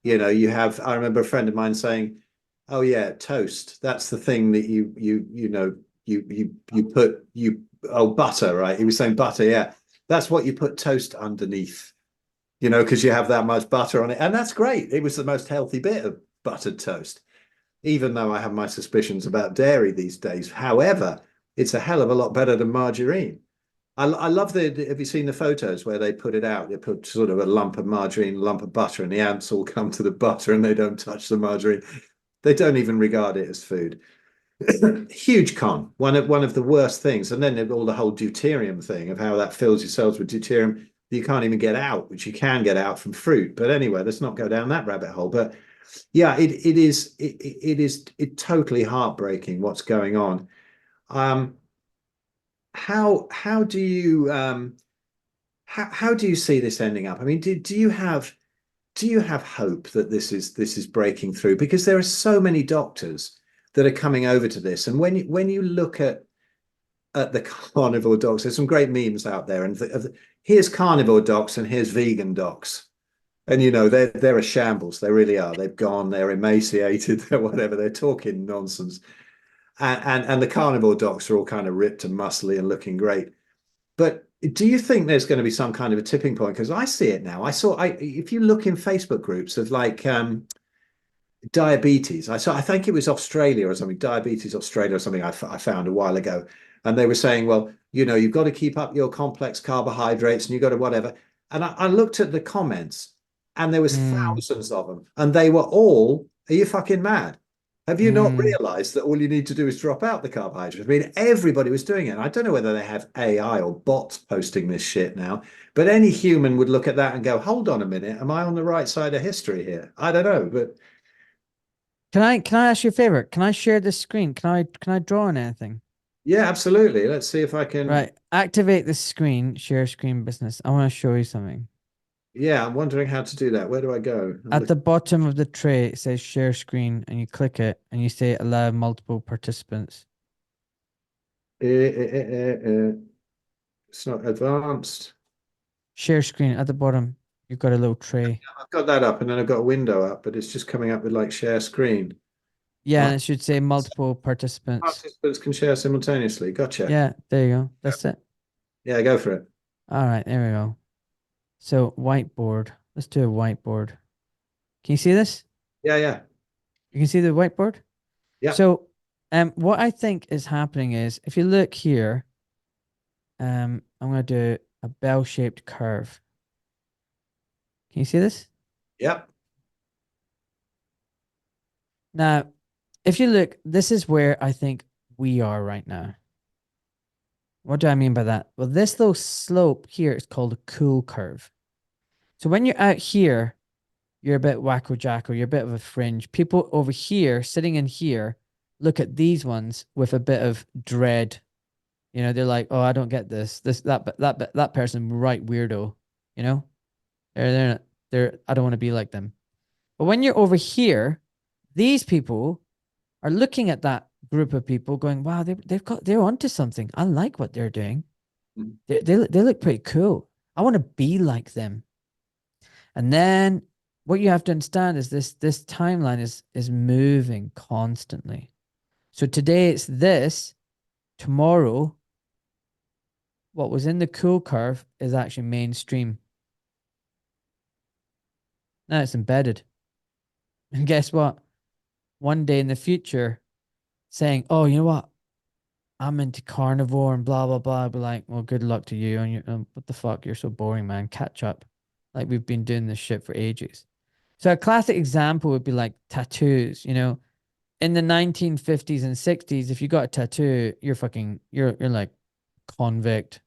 I remember a friend of mine saying, oh yeah, toast. That's the thing that butter, right? He was saying butter. Yeah. That's what you put toast underneath, because you have that much butter on it. And that's great. It was the most healthy bit of buttered toast, even though I have my suspicions about dairy these days. However, it's a hell of a lot better than margarine. I love have you seen the photos where they put it out? They put sort of a lump of margarine, a lump of butter, and the ants all come to the butter and they don't touch the margarine. They don't even regard it as food. Huge con, one of the worst things. And then all the whole deuterium thing of how that fills your cells with deuterium that you can't even get out, which you can get out from fruit. But anyway, let's not go down that rabbit hole. But yeah, it is totally heartbreaking what's going on. How do you how do you see this ending up? I mean, do you have hope that this is breaking through? Because there are so many doctors that are coming over to this, and when you look at the carnivore docs, there's some great memes out there, and here's carnivore docs and here's vegan docs, and they're a shambles. They really are. They've gone. They're emaciated. They're whatever. They're talking nonsense. And the carnivore docs are all kind of ripped and muscly and looking great. But do you think there's going to be some kind of a tipping point? Because I see it now. If you look in Facebook groups of like diabetes, I think it was Australia or something, Diabetes Australia or something I found a while ago. And they were saying, well, you've got to keep up your complex carbohydrates and you've got to whatever. And I looked at the comments and there was thousands of them. And they were all, are you fucking mad? Have you not realized that all you need to do is drop out the carbohydrates? I mean, everybody was doing it. I don't know whether they have AI or bots posting this shit now, but any human would look at that and go, hold on a minute, am I on the right side of history here? I don't know, but Can I ask you a favor? Can I share this screen? Can I draw on anything? yeah, absolutely. Let's see if I can. Right. Activate the screen, share screen business. I want to show you something. Yeah, I'm wondering how to do that. Where do I go? At the bottom of the tray, it says share screen, and you click it and you say allow multiple participants. It's not advanced. Share screen at the bottom. You've got a little tray. I've got that up and then I've got a window up, but it's just coming up with like share screen. Yeah, and it should say multiple participants. Participants can share simultaneously. Gotcha. Yeah, there you go. That's it. Yeah, go for it. All right, there we go. So whiteboard. Let's do a whiteboard. Can you see this? Yeah, yeah. You can see the whiteboard? Yeah. So what I think is happening is if you look here, I'm gonna do a bell-shaped curve. Can you see this? Yep. Now, if you look, this is where I think we are right now. What do I mean by that? Well, this little slope here is called a cool curve. So when you're out here, you're a bit wacko-jacko, you're a bit of a fringe. People over here, sitting in here, look at these ones with a bit of dread. They're like, oh, I don't get this. That person, right weirdo. They're I don't want to be like them. But when you're over here, these people are looking at that group of people going, wow, they're onto something. I like what they're doing. They look pretty cool. I want to be like them. And then what you have to understand is this timeline is moving constantly. So today it's this, tomorrow, what was in the cool curve is actually mainstream. Now it's embedded. And guess what? One day in the future, saying, oh, you know what? I'm into carnivore and blah, blah, blah. I'd be like, well, good luck to you. And you, what the fuck? You're so boring, man. Catch up. Like, we've been doing this shit for ages. So a classic example would be like tattoos, you know, in the 1950s and 60s, if you got a tattoo, you're like convict.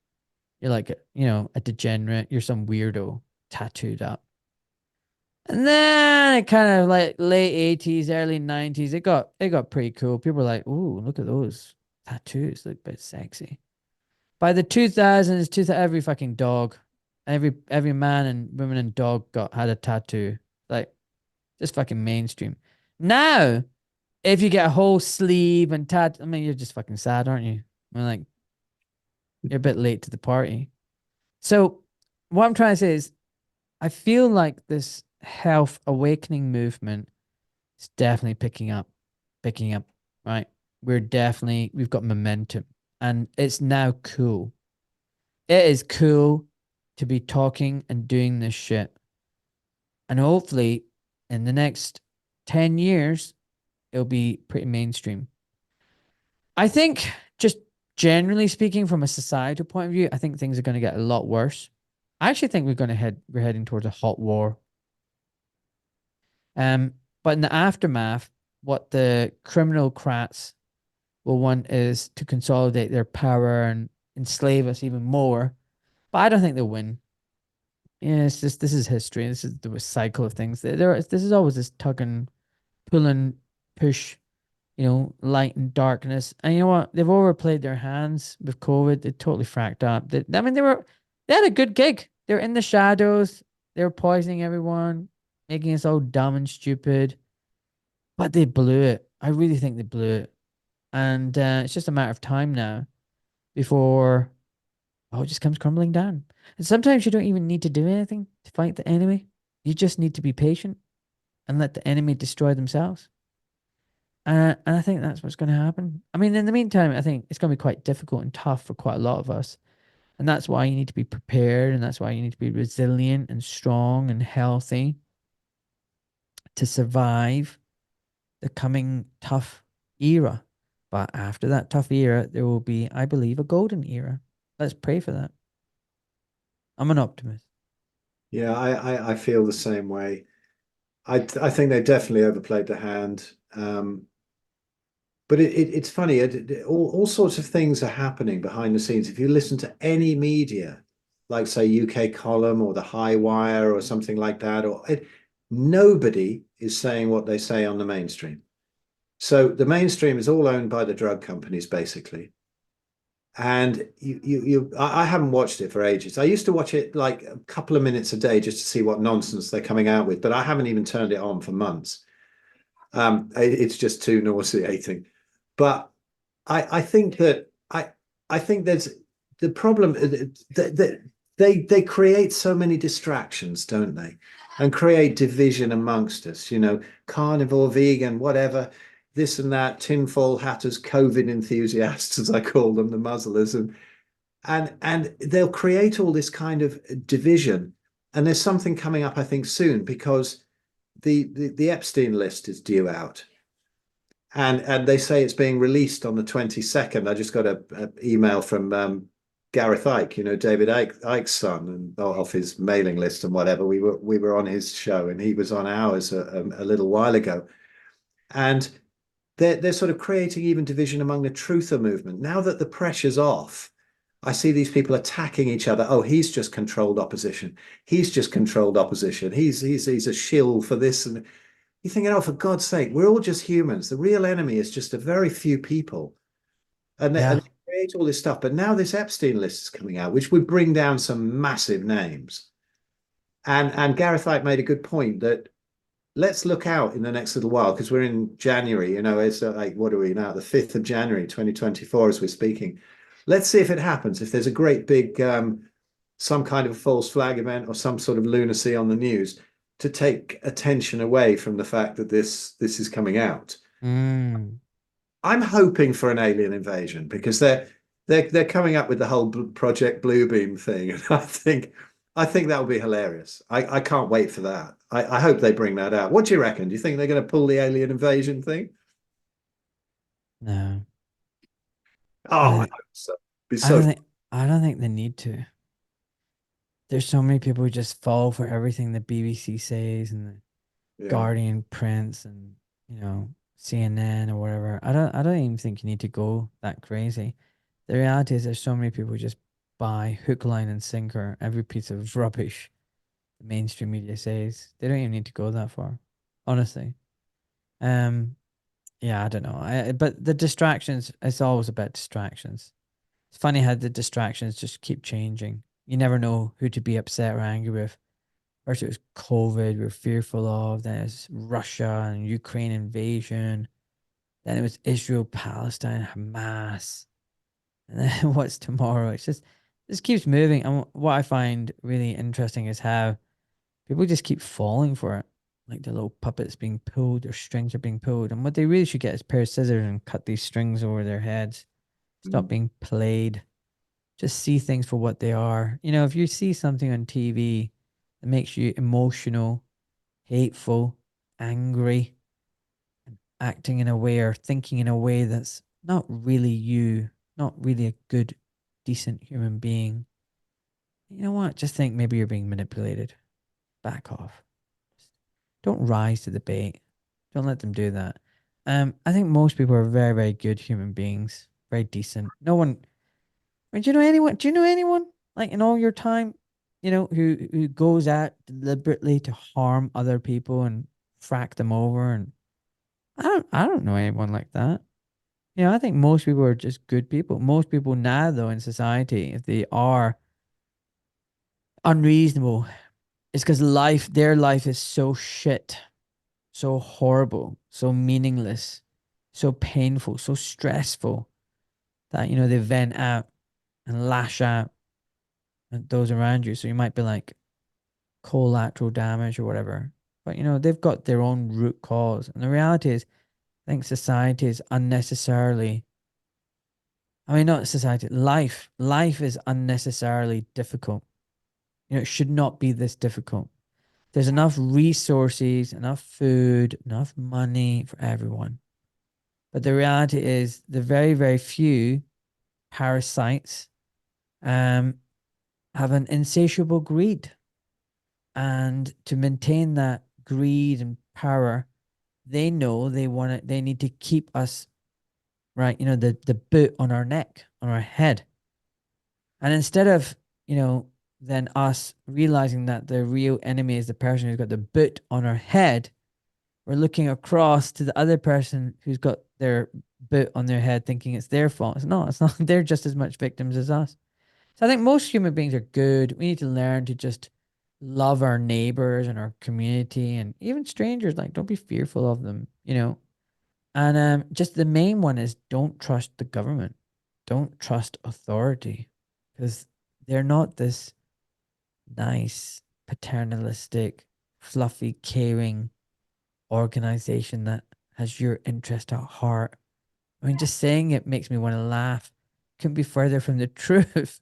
You're like, you know, a degenerate. You're some weirdo tattooed up. And then it kind of like late 80s, early 90s, it got pretty cool. People were like, ooh, look at those tattoos. Look a bit sexy. By the 2000s, every fucking dog, every man and woman and dog had a tattoo. Like, just fucking mainstream. Now, if you get a whole sleeve and I mean, you're just fucking sad, aren't you? I mean, like, you're a bit late to the party. So, what I'm trying to say is, I feel like this health awakening movement is definitely picking up, right? We've got momentum, and it's now cool. It is cool to be talking and doing this shit. And hopefully, in the next 10 years, it'll be pretty mainstream. I think, just generally speaking, from a societal point of view, I think things are going to get a lot worse. I actually think we're heading towards a hot war. But in the aftermath, what the criminocrats will want is to consolidate their power and enslave us even more. But I don't think they'll win. Yeah, it's just, this is history. This is the cycle of things. This is always this tug and pull and push, you know, light and darkness. And you know what? They've overplayed their hands with COVID. They totally fracked up. I mean, they had a good gig. They were in the shadows. They were poisoning everyone, making us all dumb and stupid. But they blew it. I really think they blew it. And it's just a matter of time now before it just comes crumbling down. And sometimes you don't even need to do anything to fight the enemy. You just need to be patient and let the enemy destroy themselves. And I think that's what's going to happen. I mean, in the meantime, I think it's going to be quite difficult and tough for quite a lot of us. And that's why you need to be prepared. And that's why you need to be resilient and strong and healthy to survive the coming tough era. But after that tough era, there will be, I believe, a golden era. Let's pray for that. I'm an optimist. Yeah, I feel the same way. I think they definitely overplayed the hand. But it's funny. All sorts of things are happening behind the scenes. If you listen to any media, like say UK Column or the High Wire or something like that, nobody is saying what they say on the mainstream. So the mainstream is all owned by the drug companies, basically. And I haven't watched it for ages. I used to watch it like a couple of minutes a day just to see what nonsense they're coming out with, but I haven't even turned it on for months. It's just too nauseating. But I think there's the problem that they create so many distractions, don't they? And create division amongst us, you know, carnivore, vegan, whatever, this and that, tinfoil hatters, COVID enthusiasts, as I call them, the muzzlers, and they'll create all this kind of division. And there's something coming up, I think, soon, because the Epstein list is due out. And they say it's being released on the 22nd. I just got an email from Gareth Icke, you know, David Icke's son, and off his mailing list and whatever. We were on his show, and he was on ours a little while ago. And they're sort of creating even division among the truther movement. Now that the pressure's off, I see these people attacking each other. Oh, he's just controlled opposition. He's just controlled opposition. He's a shill for this. And you're thinking, oh, for God's sake, we're all just humans. The real enemy is just a very few people. And they create all this stuff. But now this Epstein list is coming out, which would bring down some massive names. And Gareth Icke made a good point that let's look out in the next little while, because we're in January, you know, it's like, what are we now? The 5th of January, 2024, as we're speaking. Let's see if it happens. If there's a great big, some kind of false flag event or some sort of lunacy on the news to take attention away from the fact that this is coming out. I'm hoping for an alien invasion because they're coming up with the whole Project Bluebeam thing, and I think that would be hilarious. I can't wait for that. I hope they bring that out. What do you reckon? Do you think they're going to pull the alien invasion thing? No, Oh, I I don't, hope so. Be I so don't think, I don't think they need to. There's so many people who just fall for everything the BBC says and the yeah. Guardian prints and, you know, CNN or whatever. I don't even think you need to go that crazy. The reality is there's so many people who just buy hook, line, and sinker every piece of rubbish the mainstream media says. They don't even need to go that far. Honestly. Um, yeah, I don't know. But the distractions, it's always about distractions. It's funny how the distractions just keep changing. You never know who to be upset or angry with. First it was COVID we're fearful of, then it's Russia and Ukraine invasion, then it was Israel, Palestine, Hamas, and then what's tomorrow? It's just this keeps moving. And what I find really interesting is how people just keep falling for it. Like the little puppets being pulled, their strings are being pulled. And what they really should get is a pair of scissors and cut these strings over their heads. Stop Mm. being played. Just see things for what they are. You know, if you see something on TV that makes you emotional, hateful, angry, acting in a way or thinking in a way that's not really you, not really a good, decent human being, you know what? Just think maybe you're being manipulated. Back off. Don't rise to the bait. Don't let them do that. I think most people are very, very good human beings, very decent. No one. I mean, do you know anyone? Do you know anyone like in all your time, you know, who goes out deliberately to harm other people and frack them over? And I don't know anyone like that. You know, I think most people are just good people. Most people now, though, in society, if they are unreasonable, it's because their life is so shit, so horrible, so meaningless, so painful, so stressful that, you know, they vent out and lash out at those around you. So you might be like collateral damage or whatever. But, you know, they've got their own root cause. And the reality is, I think society is unnecessarily, I mean, not society, life is unnecessarily difficult. You know, it should not be this difficult. There's enough resources, enough food, enough money for everyone. But the reality is, the very, very few parasites um, have an insatiable greed. And to maintain that greed and power, they know they need to keep us, right, you know, the boot on our neck, on our head. And instead of, you know, then us realizing that the real enemy is the person who's got the boot on our head, we're looking across to the other person who's got their boot on their head thinking it's their fault. It's not. They're just as much victims as us. So I think most human beings are good. We need to learn to just love our neighbors and our community and even strangers. Like, don't be fearful of them, you know. And just the main one is don't trust the government. Don't trust authority because they're not this nice, paternalistic, fluffy, caring organization that has your interest at heart. I mean, just saying it makes me want to laugh. Couldn't be further from the truth.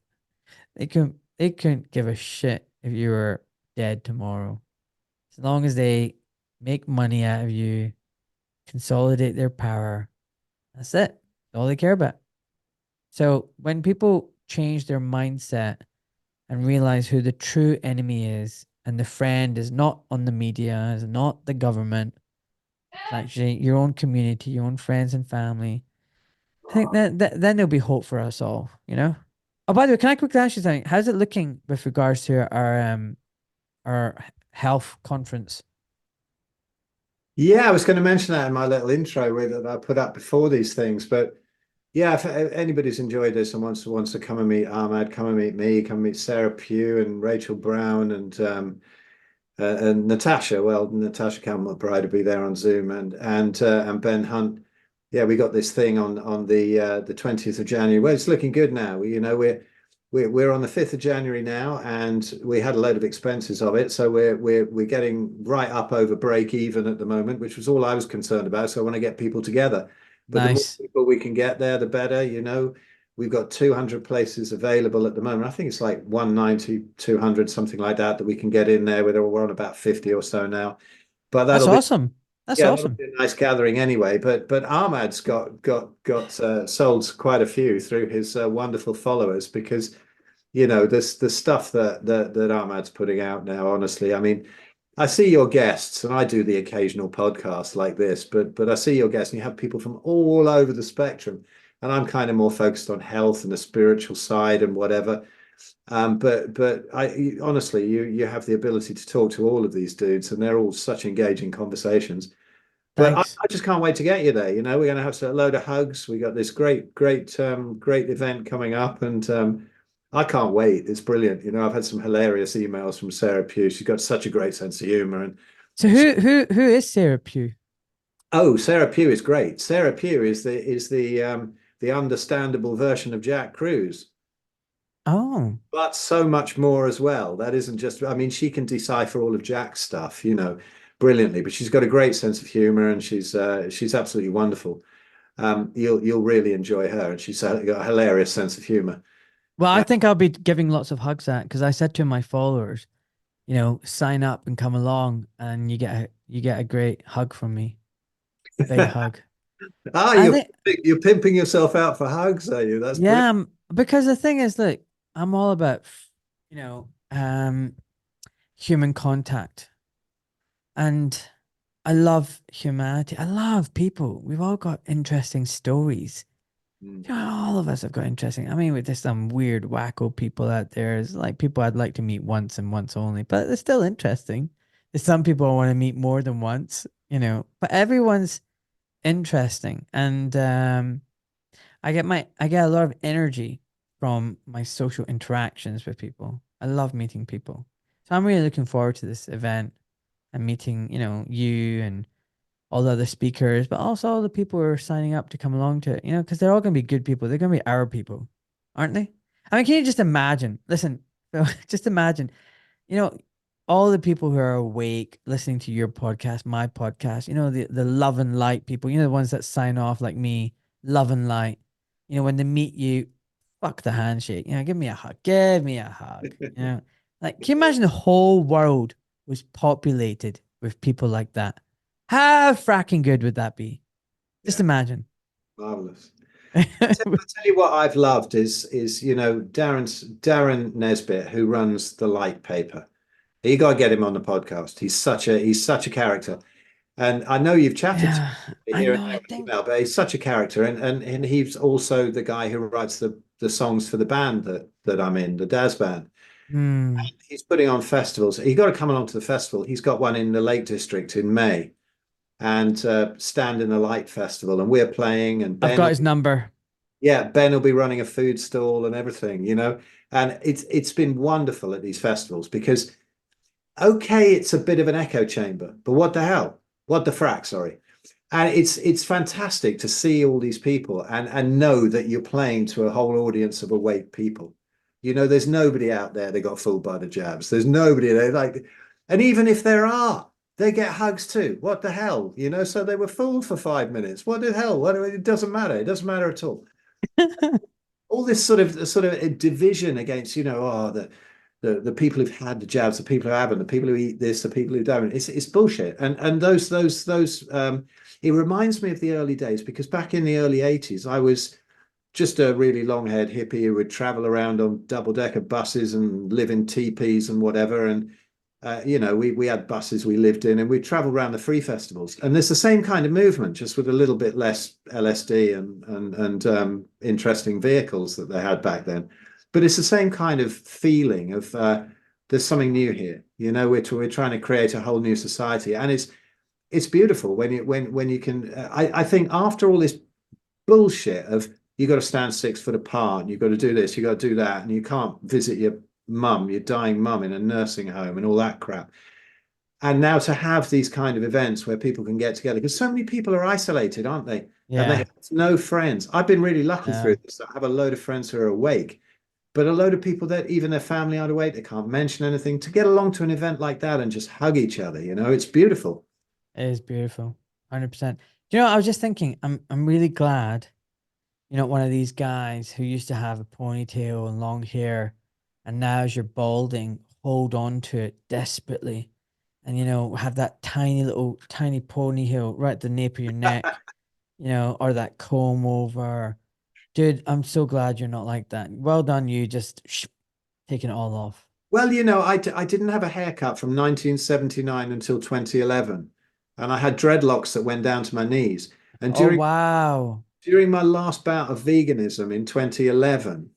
They couldn't give a shit if you were dead tomorrow. As long as they make money out of you, consolidate their power, that's it. That's all they care about. So when people change their mindset and realize who the true enemy is, and the friend is not on the media, is not the government, it's actually your own community, your own friends and family. I think then there'll be hope for us all, you know? Oh, by the way, can I quickly ask you something? How's it looking with regards to our health conference? Yeah, I was going to mention that in my little intro that I put up before these things. But yeah, if anybody's enjoyed this and wants to come and meet Ahmad, come and meet me, come meet Sarah Pugh and Rachel Brown and Natasha. Well, Natasha Campbell McBride will be there on Zoom and Ben Hunt. Yeah, we got this thing on the 20th of January. Well, it's looking good now. We're on the 5th of January now, and we had a load of expenses of it, so we're getting right up over break even at the moment, which was all I was concerned about. So I want to get people together. But the more Nice. people we can get there, the better, you know. We've got 200 places available at the moment. I think it's like 190, 200, something like that, that we can get in there. We're on about 50 or so now. But That's that'll be, awesome. That's yeah, that'll awesome. be a nice gathering anyway. But Ahmad's got sold quite a few through his wonderful followers, because you know this the stuff that Ahmad's putting out now. Honestly, I mean, I see your guests, and I do the occasional podcast like this, but I see your guests, and you have people from all over the spectrum, and I'm kind of more focused on health and the spiritual side and whatever. But honestly, you have the ability to talk to all of these dudes, and they're all such engaging conversations. But Thanks. I just can't wait to get you there. You know, we're going to have a load of hugs. We got this great event coming up, and I can't wait. It's brilliant. You know, I've had some hilarious emails from Sarah Pugh. She's got such a great sense of humor, and So she, who is Sarah Pugh? oh, Sarah Pugh is great. Sarah Pugh is the understandable version of Jack Cruz, Oh, but so much more as well. That isn't just. I mean, she can decipher all of Jack's stuff, you know, brilliantly. But she's got a great sense of humor, and she's absolutely wonderful. You'll really enjoy her, and she's got a hilarious sense of humor. well, I Uh, think I'll be giving lots of hugs at because I said to my followers, sign up and come along, and you get a great hug from me, big hug. ah, I you're think, you're pimping yourself out for hugs, are you? That's brilliant. yeah, because the thing is, look, I'm all about, you know, um, human contact, and I love humanity. I love people. We've all got interesting stories. Mm. All of us have got interesting. I mean, there's some weird, wacko people out there. It's like people I'd like to meet once and once only, but they're still interesting. There's some people I want to meet more than once, but everyone's interesting. And I get a lot of energy from my social interactions with people. I love meeting people. So I'm really looking forward to this event and meeting, you and all the other speakers, but also all the people who are signing up to come along to it, because they're all going to be good people. They're going to be our people, aren't they? I mean, can you just imagine? Listen, just imagine, you know, all the people who are awake listening to your podcast, my podcast, the love and light people, the ones that sign off like me, love and light, when they meet you, fuck the handshake, give me a hug, give me a hug, like, can you imagine the whole world was populated with people like that? How fracking good would that be? Just Yeah, imagine. marvelous. I tell you what I've loved is Darren Nesbitt, who runs the Light Paper. You got to get him on the podcast. He's such a character. And I know you've chatted to Yeah, him I here and know. there I on think. email, but he's such a character. And he's also the guy who writes the songs for the band that I'm in, the Daz band. Hmm. He's putting on festivals. You got to come along to the festival. He's got one in the Lake District in May, and Stand in the Light Festival. And we're playing, and I've got his number. Ben will be running a food stall and everything, you know. And it's been wonderful at these festivals because okay, it's a bit of an echo chamber, but what the hell? What the frack, sorry. And it's fantastic to see all these people and know that you're playing to a whole audience of awake people. You know, there's nobody out there that got fooled by the jabs. There's nobody there like, and even if there are, they get hugs too. What the hell? You know, so they were fooled for 5 minutes. What the hell? It doesn't matter. It doesn't matter at all. All this sort of division against, the people who've had the jabs, the people who haven't, the people who eat this, the people who don't. It's bullshit. And those it reminds me of the early days because back in the early 80s, I was just a really long-haired hippie who would travel around on double-decker buses and live in teepees and whatever. And we had buses we lived in, and we'd travel around the free festivals. And there's the same kind of movement, just with a little bit less LSD and interesting vehicles that they had back then. But it's the same kind of feeling of there's something new here. You know, we're trying to create a whole new society, and it's beautiful when you can. I think after all this bullshit of you got to stand 6 foot apart, and you've got to do this, you got to do that, and you can't visit your dying mum in a nursing home and all that crap. And now to have these kind of events where people can get together, because so many people are isolated, aren't they? And they Yeah. have no friends. I've been really lucky Yeah. through this. I have a load of friends who are awake, but a load of people that even their family aren't awake, they can't mention anything. To get along to an event like that and just hug each other, it's beautiful. It is beautiful. 100%. You know, I was just thinking, I'm really glad you're not one of these guys who used to have a ponytail and long hair, and now as you're balding, hold on to it desperately, and have that tiny little tiny ponytail right at the nape of your neck, or that comb over. Dude, I'm so glad you're not like that. Well done, you just taking it all off. Well, I didn't have a haircut from 1979 until 2011, and I had dreadlocks that went down to my knees. And Oh wow. during my last bout of veganism in 2011,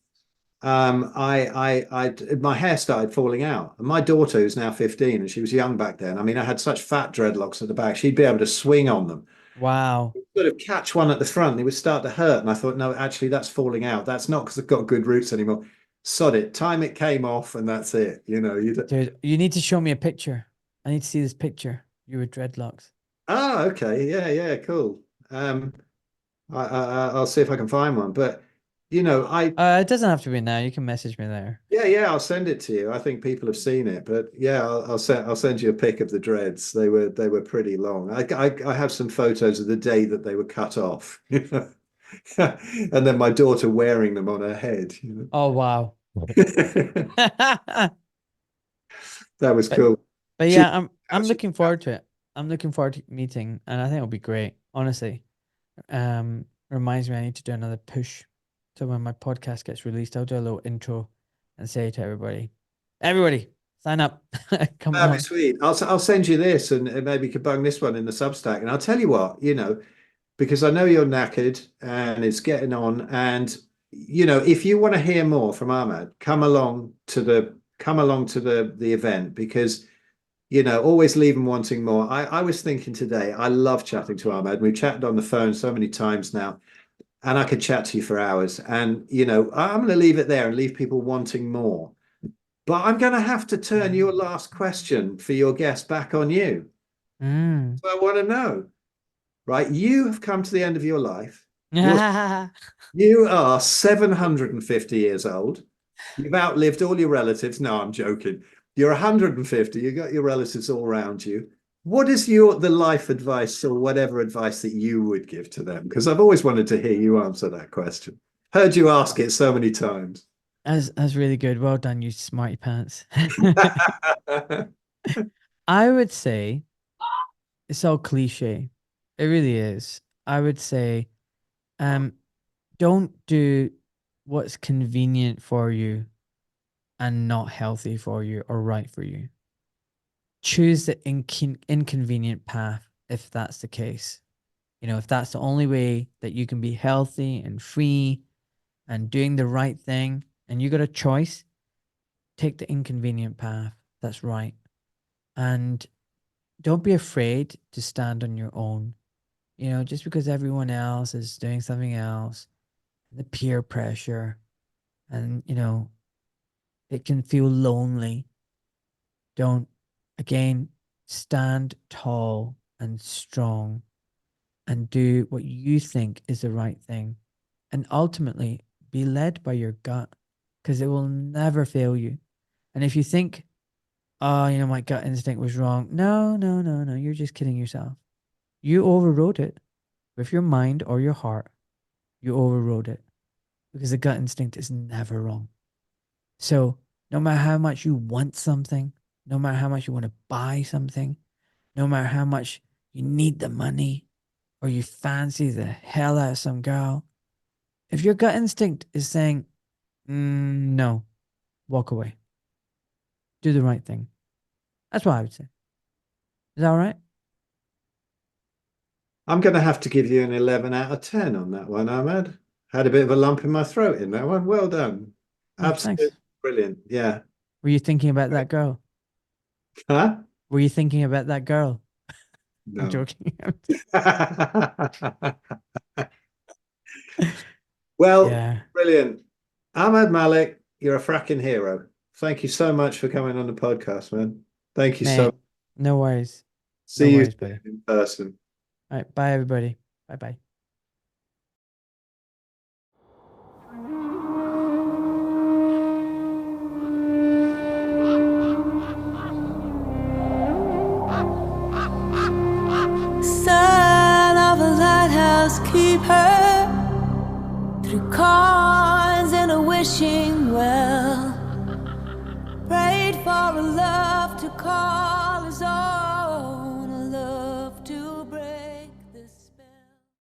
my hair started falling out. And my daughter, who's now 15, and she was young back then. I mean, I had such fat dreadlocks at the back; she'd be able to swing on them. Wow. Sort of catch one at the front, they would start to hurt. And I thought, no, actually, that's falling out. That's not because I've got good roots anymore. Sod it. Time it came off, and that's it. Dude, you need to show me a picture. I need to see this picture. You with dreadlocks. Oh, okay. Yeah, yeah, cool. I'll see if I can find one. But I It doesn't have to be now. You can message me there. yeah, I'll send it to you. I think people have seen it, but yeah, I'll send you a pic of the dreads. They were pretty long. I have some photos of the day that they were cut off, and then my daughter wearing them on her head. Oh wow. That was But cool. but She, yeah, I'm looking forward to it. I'm looking forward to meeting, and I think it'll be great. Honestly, reminds me I need to do another push. So when my podcast gets released, I'll do a little intro and say to everybody, sign up, come That'd be along. sweet. I'll send you this, and maybe you could bung this one in the Substack. And I'll tell you what, because I know you're knackered and it's getting on. And if you want to hear more from Ahmad, come along to the event, because always leave them wanting more. I was thinking today, I love chatting to Ahmad. We've chatted on the phone so many times now, and I could chat to you for hours. And I'm going to leave it there and leave people wanting more. But I'm going to have to turn your last question for your guest back on you. Mm. So I want to know, right? You have come to the end of your life. You are 750 years old. You've outlived all your relatives. No, I'm joking. You're 150. You've got your relatives all around you. What is the life advice or whatever advice that you would give to them? Because I've always wanted to hear you answer that question. Heard you ask it so many times. That's really good. Well done, you smarty pants. I would say it's all cliche. It really is. I would say, don't do what's convenient for you and not healthy for you or right for you. Choose the inconvenient path if that's the case. If that's the only way that you can be healthy and free and doing the right thing, and you got a choice, take the inconvenient path. That's right. And don't be afraid to stand on your own. Just because everyone else is doing something else, the peer pressure, and it can feel lonely. Don't, again, stand tall and strong and do what you think is the right thing. And ultimately, be led by your gut, because it will never fail you. And if you think, oh, my gut instinct was wrong. No, no, no, no. You're just kidding yourself. You overrode it with your mind or your heart. You overrode it, because the gut instinct is never wrong. So no matter how much you want something, no matter how much you want to buy something, no matter how much you need the money or you fancy the hell out of some girl, if your gut instinct is saying, no, walk away. Do the right thing. That's what I would say. Is that all right? I'm going to have to give you an 11 out of 10 on that one, Ahmad. Had a bit of a lump in my throat in that one. Well done. Absolutely Thanks. brilliant. Yeah. Were you thinking about that girl? Huh? Were you thinking about that girl? I'm No. joking. Well, Yeah. brilliant. Ahmad Malik, you're a fracking hero. Thank you so much for coming on the podcast, man. Thank you so Mate, much. no worries. See No you worries, buddy. in person. All right. Bye, everybody. Bye-bye. Son of a keep her through cards and a wishing well. Prayed for a love to call